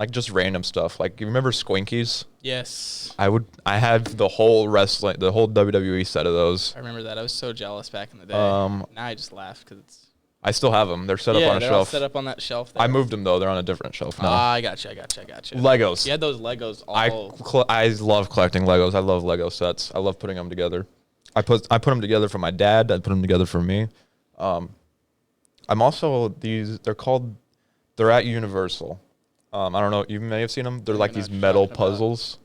just random stuff. Like you remember Squinkies? Yes. I had the whole WWE set of those. I remember that. I was so jealous back in the day. Now I just laugh because it's. I still have them. They're set up on a they're all shelf. set up on that shelf there. I moved them though. They're on a different shelf now. I gotcha. Legos. You had those Legos all. I love collecting Legos. I love Lego sets. I love putting them together. I put them together for my dad. I put them together for me. I'm also they're at Universal. I don't know. You may have seen them. They're like these metal puzzles.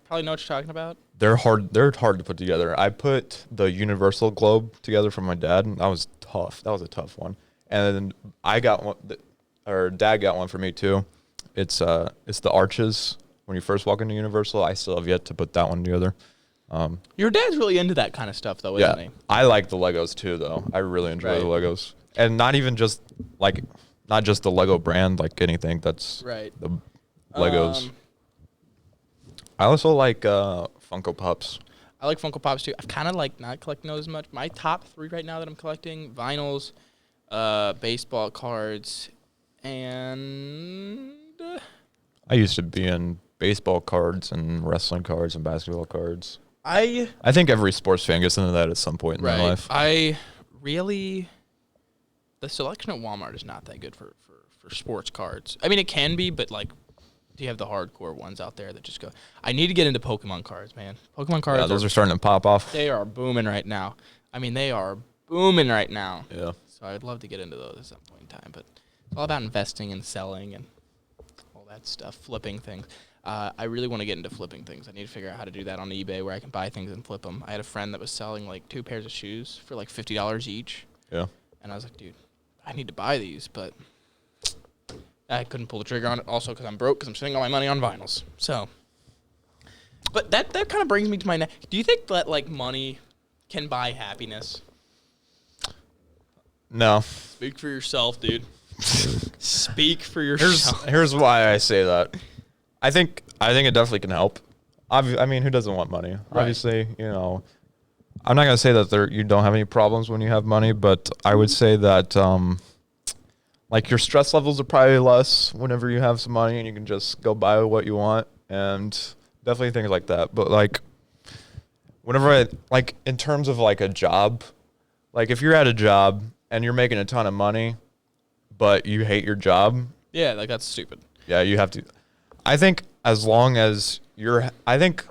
Probably know what you're talking about. They're hard. They're hard to put together. I put the Universal globe together for my dad. And that was tough. That was a tough one. And then I got one, or Dad got one for me too. It's the arches when you first walk into Universal. I still have yet to put that one together. Your dad's really into that kind of stuff, though, isn't he? I like the Legos too, though. I really enjoy the Legos, and not just the Lego brand, like anything that's the Legos. I also like Funko Pops. I like Funko Pops too. I've kind of like not collecting those as much. My top 3 right now that I'm collecting: vinyls, baseball cards, and I used to be in baseball cards and wrestling cards and basketball cards. I think every sports fan gets into that at some point in their life. The selection at Walmart is not that good for sports cards. I mean, it can be, but like, do you have the hardcore ones out there that just go? I need to get into Pokemon cards, man. Pokemon cards. Yeah, those are starting to pop off. They are booming right now. I mean, they are booming right now. Yeah. So I'd love to get into those at some point in time, but it's all about investing and selling and all that stuff, flipping things. I really want to get into flipping things. I need to figure out how to do that on eBay where I can buy things and flip them. I had a friend that was selling like 2 pairs of shoes for like $50 each. Yeah. And I was like, dude, I need to buy these, but I couldn't pull the trigger on it. Also, because I'm broke, because I'm spending all my money on vinyls. So, but that kind of brings me to my next. Do you think that like money can buy happiness? No. Speak for yourself, dude. Speak for yourself. Here's why I say that. I think it definitely can help. I mean, who doesn't want money? Right. Obviously, I'm not gonna say that you don't have any problems when you have money, but I would say that like your stress levels are probably less whenever you have some money and you can just go buy what you want, and definitely things like that. But like whenever in terms of like a job, like if you're at a job and you're making a ton of money, but you hate your job. Yeah, like that's stupid. Yeah, you have to. I think as long as I think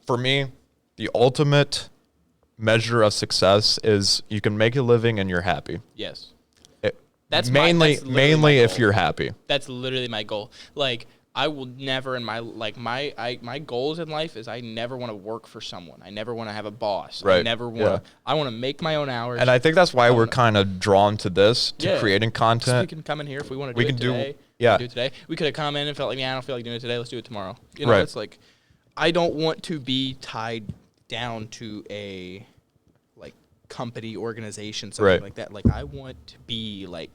for me, the ultimate measure of success is you can make a living and you're happy. Yes. That's mainly if you're happy. That's literally my goal. Like I will never in my my goals in life is I never want to work for someone. I never want to have a boss. Right. I never want to. I want to make my own hours. And I think that's why we're kind of drawn to this, to creating content. We can come in here if we want to do it today. We do it today. We could have come in and felt like, I don't feel like doing it today. Let's do it tomorrow. It's like, I don't want to be tied down to a like company, organization, something like that. Like I want to be like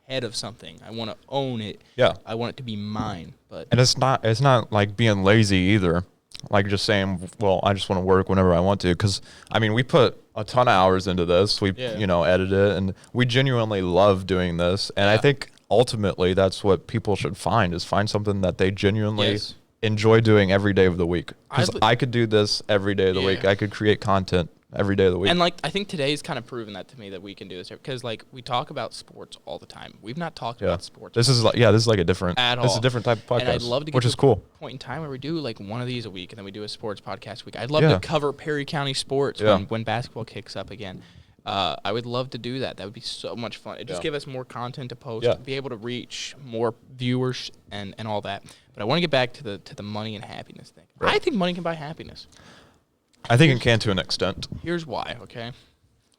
head of something. I want to own it. Yeah. I want it to be mine. And it's not like being lazy either. Like just saying, well, I just want to work whenever I want to. Because I mean, we put a ton of hours into this. We edit it, and we genuinely love doing this. And I think ultimately that's what people should find something that they genuinely enjoy doing every day of the week. Because I could do this every day of the week. I could create content every day of the week. And like I think today's kind of proven that to me that we can do this because like we talk about sports all the time. We've not talked about sports. This is like a different this is a different type of podcast. And I'd love to get which to is cool. Point in time where we do like one of these a week and then we do a sports podcast week. I'd love to cover Perry County sports when basketball kicks up again. I would love to do that. That would be so much fun. It just give us more content to post, be able to reach more viewers and all that. But I want to get back to the money and happiness thing. Right. I think money can buy happiness. I think it can to an extent. Here's why, okay?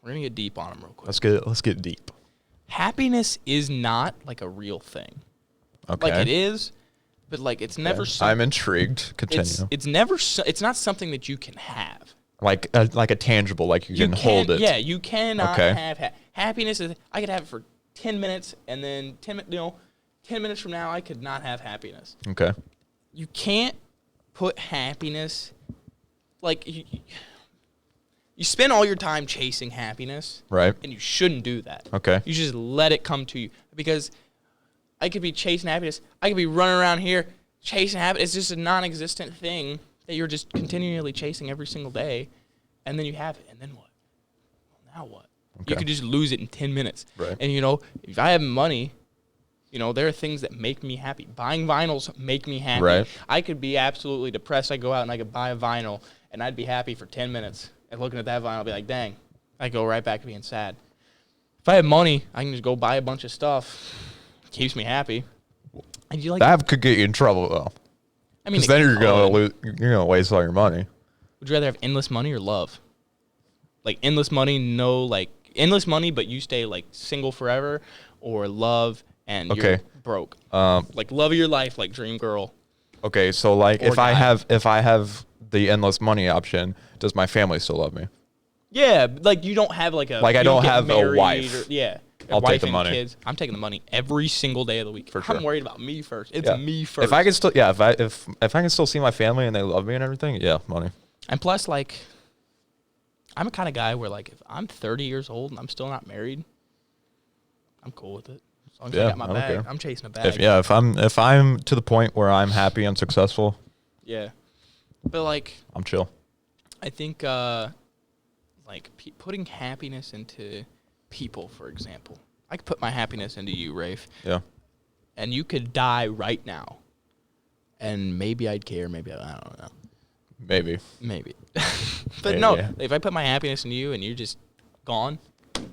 We're going to get deep on them real quick. Let's get deep. Happiness is not like a real thing. Okay. Like it is, but like it's never I'm intrigued. Continue. It's not something that you can have. Like a tangible, like you can hold it. Yeah, you cannot have happiness. I could have it for 10 minutes, and then 10 minutes from now, I could not have happiness. Okay. You can't put happiness, like, You spend all your time chasing happiness. Right. And you shouldn't do that. Okay. You just let it come to you. Because I could be chasing happiness. I could be running around here chasing happiness. It's just a non-existent thing that you're just continually chasing every single day. And then you have it. And then what? Well, now what? Okay. You could just lose it in 10 minutes. Right. And, if I have money, there are things that make me happy. Buying vinyls make me happy. Right. I could be absolutely depressed. I go out and I could buy a vinyl, and I'd be happy for 10 minutes. And looking at that vinyl, I'd be like, dang. I go right back to being sad. If I have money, I can just go buy a bunch of stuff. It keeps me happy. And that could get you in trouble, though. I mean, because then you're gonna waste all your money. Would you rather have endless money or love? Like endless money, endless money, but you stay single forever, or love and you're broke. Like love of your life, like dream girl. Okay, so if I have the endless money option, does my family still love me? Yeah, you don't have I don't have a wife. I'll take the money. Kids. I'm taking the money every single day of the week. For sure. I'm worried about me first. It's me first. If I can still, if I can still see my family and they love me and everything, money. And plus, I'm a kind of guy where if I'm 30 years old and I'm still not married, I'm cool with it. As long as I got my bag, I'm chasing a bag. If I'm to the point where I'm happy and successful, yeah. But I'm chill. I think putting happiness into people, for example. I could put my happiness into you, Rafe. Yeah. And you could die right now. And maybe I'd care, maybe I don't know. Maybe. But no, if I put my happiness in you and you're just gone, well,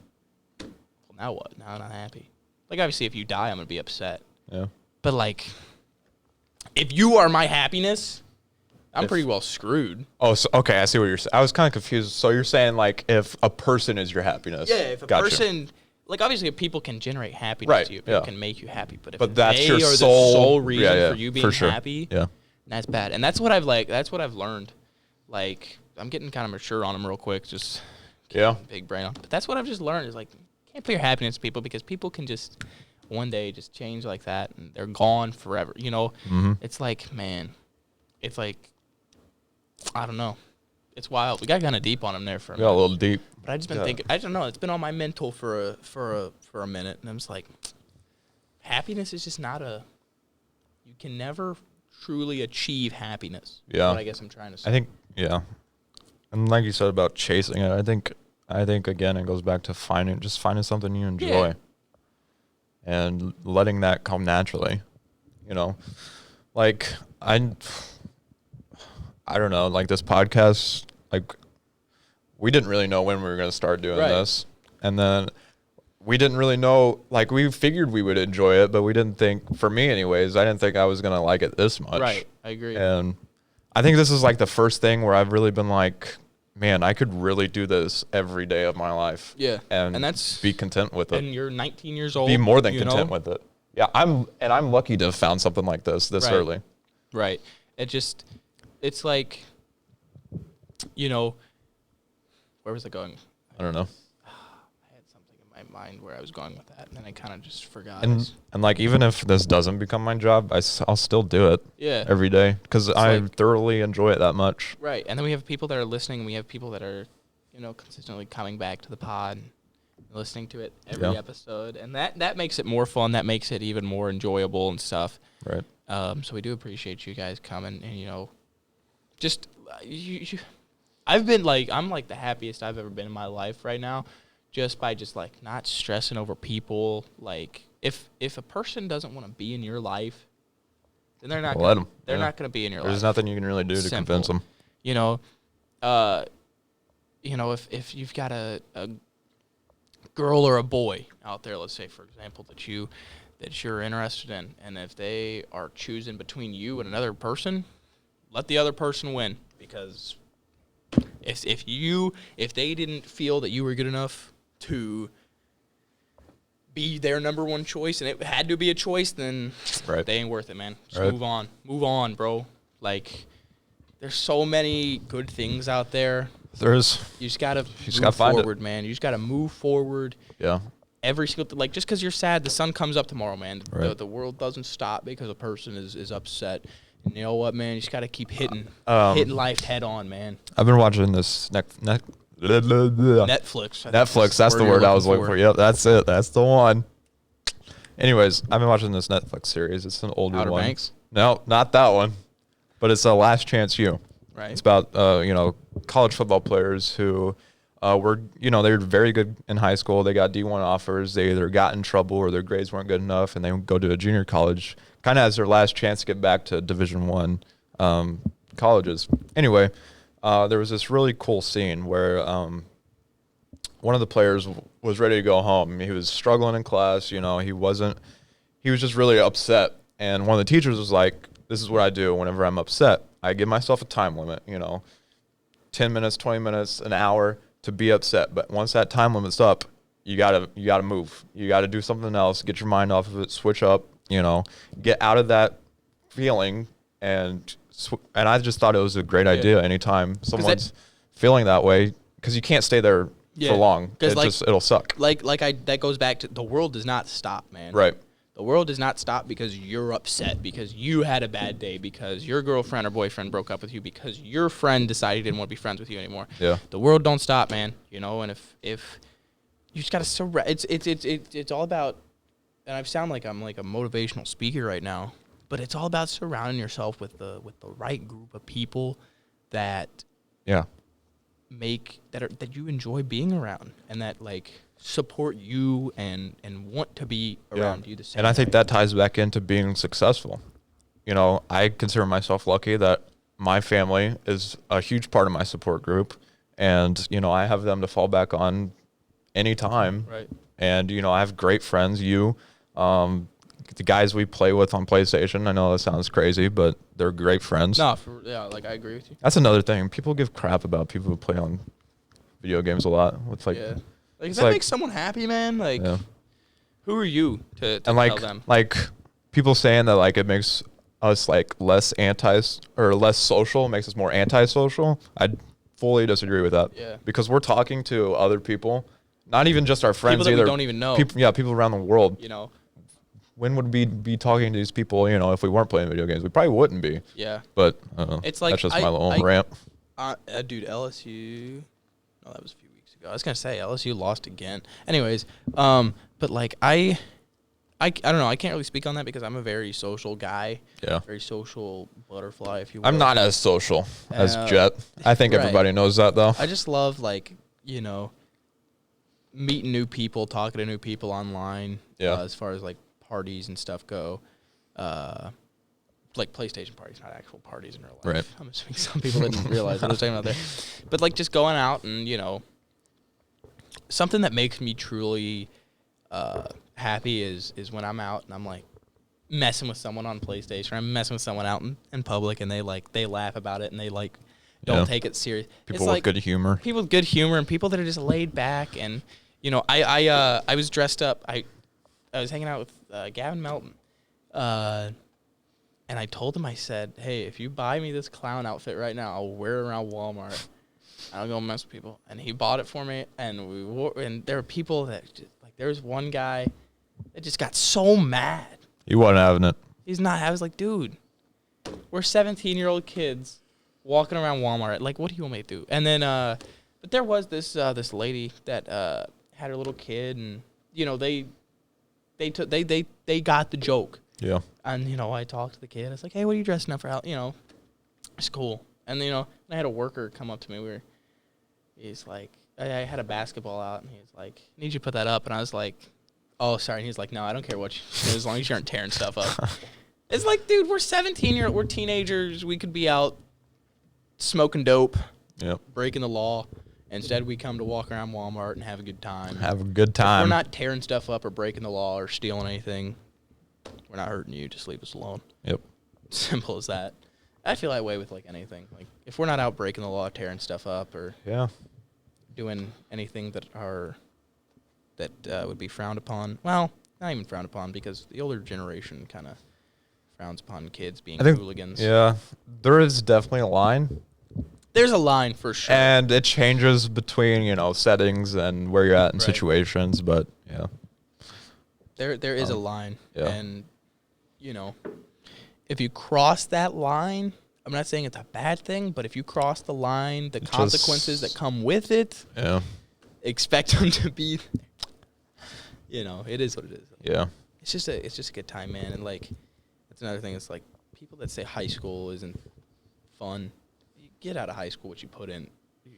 now what? Now I'm not happy. Obviously, if you die, I'm going to be upset. Yeah. But, if you are my happiness, I'm pretty well screwed. Oh, so, okay, I see what you're saying. I was kind of confused. So you're saying, if a person is your happiness. Yeah, if a person... obviously, if people can generate happiness to you. People can make you happy. But if that's they your are the sole reason for you being happy, that's bad. And that's what I've learned. I'm getting kind of mature on them real quick. Just big brain on. But that's what I've just learned is can't put your happiness in people because people can just one day just change like that and they're gone forever. Mm-hmm. It's man, it's I don't know. It's wild. We got kind of deep on him there for a minute. Got a little deep. But I just been thinking. I don't know. It's been on my mental for a minute, and I'm just happiness is just not a. You can never truly achieve happiness. Yeah. That's what I guess I'm trying to say. I think and like you said about chasing it, I think again it goes back to finding something you enjoy, and letting that come naturally. I don't know, this podcast, we didn't really know when we were going to start doing this. And then we didn't really know, we figured we would enjoy it, but we didn't think, for me anyways, I didn't think I was going to like it this much. Right, I agree. And I think this is the first thing where I've really been man, I could really do this every day of my life. Yeah. And that's be content with it. And you're 19 years old. Be more than content with it. Yeah, I'm lucky to have found something like this early. Right. It's where was I going? I don't know. I had something in my mind where I was going with that, and then I kind of just forgot. And even if this doesn't become my job, I'll still do it. Yeah. Every day because I thoroughly enjoy it that much. Right, and then we have people that are listening, and we have people that are, consistently coming back to the pod and listening to it every episode, and that makes it more fun. That makes it even more enjoyable and stuff. Right. So we do appreciate you guys coming, and just I've been I'm the happiest I've ever been in my life right now, just by not stressing over people. If a person doesn't want to be in your life, then they're not. Let them. They're not going to be in your life. There's nothing you can really do to convince them. If you've got a girl or a boy out there, let's say for example that you're interested in, and if they are choosing between you and another person, let the other person win, because if they didn't feel that you were good enough to be their number one choice, and it had to be a choice, then they ain't worth it, man. Just move on, bro. There's so many good things out there. There is. You just gotta move forward, man. You just gotta move forward. Yeah. Every single just because you're sad, the sun comes up tomorrow, man. The world doesn't stop because a person is upset. And you know what, man? You just gotta keep hitting life head on, man. I've been watching this Netflix. Netflix, that's the word I was looking for. Yep, that's it. That's the one. Anyways, I've been watching this Netflix series. It's an older Outer one. Banks? No, not that one. But it's Last Chance U. Right. It's about, college football players who were, they were very good in high school. They got D1 offers. They either got in trouble or their grades weren't good enough, and they would go to a junior college, kind of as their last chance to get back to Division I colleges. Anyway, there was this really cool scene where one of the players was ready to go home. He was struggling in class. He was just really upset. And one of the teachers was like, this is what I do whenever I'm upset. I give myself a time limit, 10 minutes, 20 minutes, an hour to be upset. But once that time limit's up, you gotta move. You gotta do something else, get your mind off of it, switch up, get out of that feeling. And I just thought it was a great idea anytime someone's feeling that way, because you can't stay there for long. It'll suck. That goes back to the world does not stop, man. Right. The world does not stop because you're upset, because you had a bad day, because your girlfriend or boyfriend broke up with you, because your friend decided he didn't want to be friends with you anymore. Yeah. The world don't stop, man. And if you just gotta surround, it's all about. And I sound like I'm like a motivational speaker right now, but it's all about surrounding yourself with the right group of people that that you enjoy being around, and that support you and want to be around you the same And I think way. that ties back into being successful. I consider myself lucky that my family is a huge part of my support group, and I have them to fall back on anytime. Right. And I have great friends. The guys we play with on PlayStation, I know that sounds crazy, but they're great friends. No, I agree with you. That's another thing. People give crap about people who play on video games a lot. With Does that make someone happy, man? Who are you to tell them? People saying that it makes us less less social, makes us more antisocial. I fully disagree with that. Yeah. Because we're talking to other people, not even just our friends People that either. we don't even know. People around the world. When would we be talking to these people, if we weren't playing video games? We probably wouldn't be. Yeah. But It's that's just my little rant. Dude, LSU. No, that was a few weeks ago. I was gonna say LSU lost again. Anyways, but I don't know. I can't really speak on that because I'm a very social guy. Yeah. Very social butterfly, if you will. I'm not as social as Jett. I think everybody knows that, though. I just love meeting new people, talking to new people online. Yeah. As far as parties and stuff go, PlayStation parties, not actual parties in real life. Right. I'm assuming some people didn't realize what I was talking about there. But just going out and something that makes me truly happy is when I'm out and I'm messing with someone on PlayStation, or I'm messing with someone out in public, and they laugh about it and they don't take it serious. People with good humor. People with good humor and people that are just laid back. And I was dressed up. I was hanging out with Gavin Melton, and I told him, I said, hey, if you buy me this clown outfit right now, I'll wear it around Walmart. I don't go mess with people. And he bought it for me, and we wore. And there were people that there was one guy that just got so mad. He wasn't having it. He's not. I was like, dude, we're 17-year-old kids walking around Walmart. What do you want me to do? And then, but there was this lady that had her little kid, and they got the joke. Yeah. And I talked to the kid. I was like, hey, what are you dressing up for? It's cool. And I had a worker come up to me. He's like, I had a basketball out, and he's like, need you to put that up. And I was like, oh, sorry. And he's like, no, I don't care what you do, as long as you aren't tearing stuff up. It's dude, we're 17-year-old, we're teenagers. We could be out smoking dope, breaking the law. Instead, we come to walk around Walmart and have a good time. Have a good time. If we're not tearing stuff up or breaking the law or stealing anything, we're not hurting you. Just leave us alone. Yep. Simple as that. I feel that way with anything. If we're not out breaking the law, tearing stuff up, or doing anything that would be frowned upon. Well, not even frowned upon, because the older generation kind of frowns upon kids being hooligans. Yeah, there is definitely a line. There's a line for sure. And it changes between, settings and where you're at in situations, but yeah. There is a line. Yeah. And, if you cross that line, I'm not saying it's a bad thing, but if you cross the line, the consequences that come with it, expect them to be, it is what it is. Yeah. It's just a good time, man. And like, that's another thing. It's like people that say high school isn't fun. You get out of high school what you put in.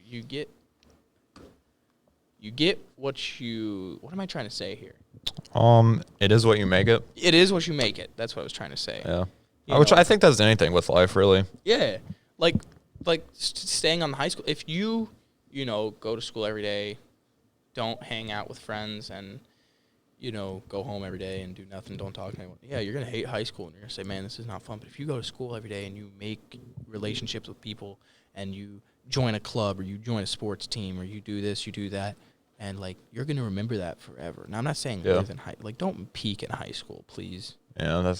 You get what am I trying to say here? It is what you make it. It is what you make it. That's what I was trying to say. Yeah. Which I think that's anything with life, really. Yeah. Like staying on the high school. If you go to school every day, don't hang out with friends, and, go home every day and do nothing, don't talk to anyone. Yeah, you're going to hate high school, and you're going to say, man, this is not fun. But if you go to school every day and you make relationships with people, and you join a club, or you join a sports team, or you do this, you do that, and, like, you're going to remember that forever. Now, I'm not saying live in don't peak in high school, please. Yeah,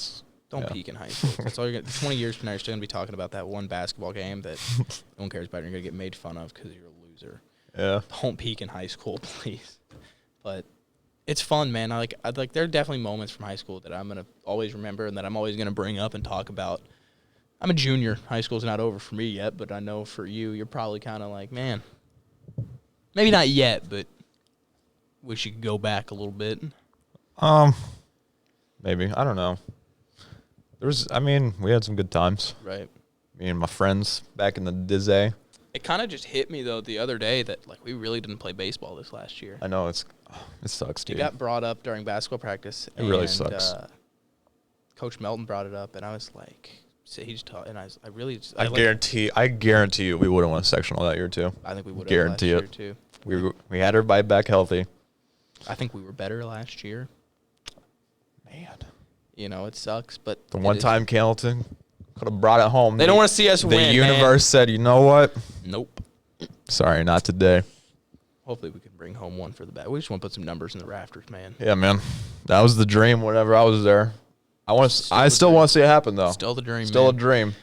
Don't peak in high school. That's all you're gonna. 20 years from now, you're still gonna be talking about that one basketball game that no one cares about. You're gonna get made fun of because you're a loser. Yeah. Don't peak in high school, please. But it's fun, man. There are definitely moments from high school that I'm gonna always remember and that I'm always gonna bring up and talk about. I'm a junior. High school's not over for me yet, but I know for you, you're probably kind of like, man, maybe not yet, but wish you could go back a little bit. Maybe. I don't know. We had some good times. Right. Me and my friends back in the Dizzy. It kind of just hit me, though, the other day that, like, we really didn't play baseball this last year. I know. It sucks, dude. It got brought up during basketball practice. It really sucks. Coach Melton brought it up, and I was like, he just taught, and I guarantee you we would have won a sectional that year, too. I think we would have guarantee last year, too. We had everybody back healthy. I think we were better last year. Man. It sucks, but the one time Carrollton could have brought it home. They don't want to see us win. The universe said, you know what? Nope. Sorry, not today. Hopefully we can bring home one for the bat. We just want to put some numbers in the rafters, man. Yeah, man. That was the dream whenever I was there. I still want to see it happen, though. Still the dream, Still a dream.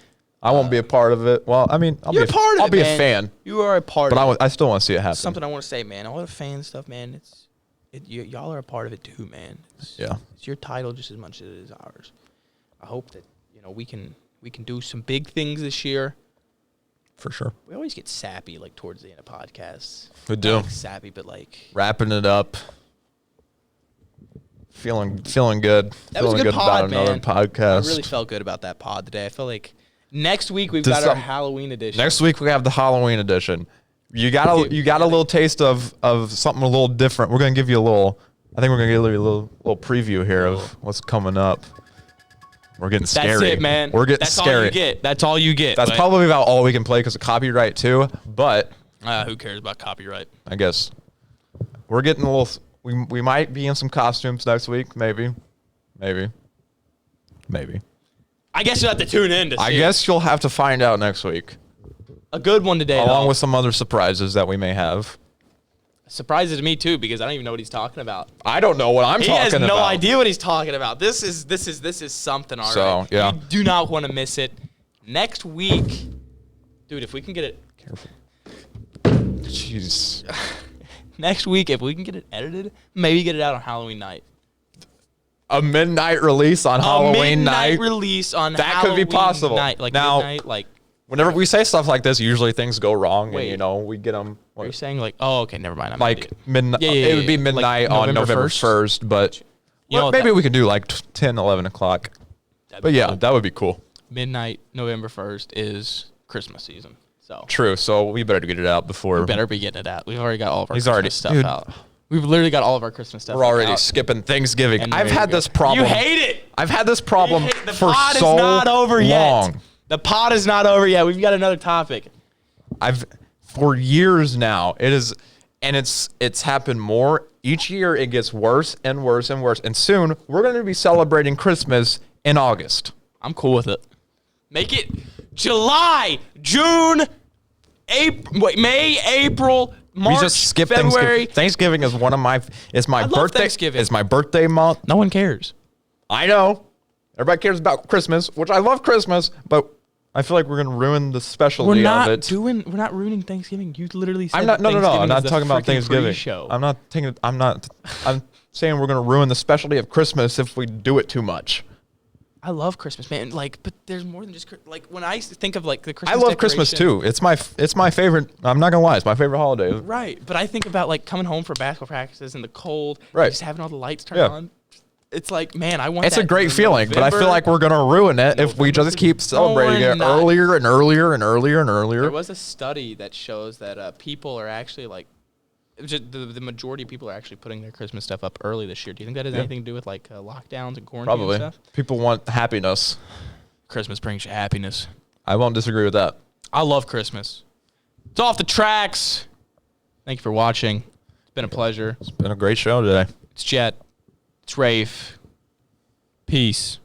I won't be a part of it. Well, I'll be a fan. You are a part of it. But I still want to see it happen. Something I want to say, man. All the fan stuff, man, y'all are a part of it too, man. It's your title just as much as it is ours. I hope that we can do some big things this year. For sure. We always get sappy towards the end of podcasts. We do. Not sappy, but wrapping it up. Feeling good. That was a good pod, man. Another podcast. I really felt good about that pod today. I feel like next week we've got our Halloween edition. Next week we have the Halloween edition. You got a little taste of something a little different. We're gonna give you a little. I think we're gonna give you a little preview here of what's coming up. We're getting scary. That's it, man. We're getting scary. That's all you get. That's probably about all we can play because of copyright too. But who cares about copyright? I guess we're getting a little. We might be in some costumes next week. Maybe. I guess you'll have to tune in to see. I guess you'll have to find out next week. A good one today, along with some other surprises that we may have. Surprises me too because I don't even know what he's talking about. I don't know what I'm talking about. He has no idea what he's talking about. This is something, all right. So, yeah. You do not want to miss it. Next week, dude, if we can get it. Careful. Jeez. Next week, if we can get it edited, maybe get it out on Halloween night. A midnight release on Halloween night? A midnight release on that Halloween could be possible. Night. Midnight, whenever we say stuff like this, usually things go wrong. Wait, and, we get them. Are you saying okay, never mind. Midnight. Yeah, it would be midnight on November 1st, but maybe we could do 10, 11 o'clock. But yeah, that would be cool. Midnight, November 1st is Christmas season. So true. So we better get it out before. We better be getting it out. We've already got all of our Christmas stuff out. We've literally got all of our Christmas stuff. We're already skipping Thanksgiving. I've had this problem. You hate it. I've had this problem for so long. The pod is not over yet. The pod is not over yet. We've got another topic. For years now. It's happened more. Each year it gets worse and worse and worse. And soon we're going to be celebrating Christmas in August. I'm cool with it. Make it July, June, May, April, March, we just skip February. Thanksgiving is one of my. It's my birthday. Thanksgiving. It's my birthday month. No one cares. I know. Everybody cares about Christmas, which I love Christmas, but I feel like we're gonna ruin the specialty of it. We're not ruining Thanksgiving. You literally said. No. I'm not talking about Thanksgiving. I'm saying we're gonna ruin the specialty of Christmas if we do it too much. I love Christmas, man. Like, but there's more than just like when I think of like the I Christmas. love Christmas decoration- too. It's my favorite. I'm not gonna lie. It's my favorite holiday. Right, but I think about like coming home for basketball practices in the cold, Right. just having all the lights turned Yeah. on. It's like, man, I want. It's that a great in feeling, but I feel November. like we're gonna ruin it if we November just keep celebrating we're it not. earlier and earlier and earlier and earlier. There was a study that shows that people are actually like, just the majority of people are actually putting their Christmas stuff up early this year. Do you think that has anything to do with like lockdowns and quarantine Probably. and stuff? People want happiness. Christmas brings you happiness. I won't disagree with that. I love Christmas. It's off the tracks. Thank you for watching. It's been a pleasure. It's been a great show today. It's Jhett. It's Rafe. Peace.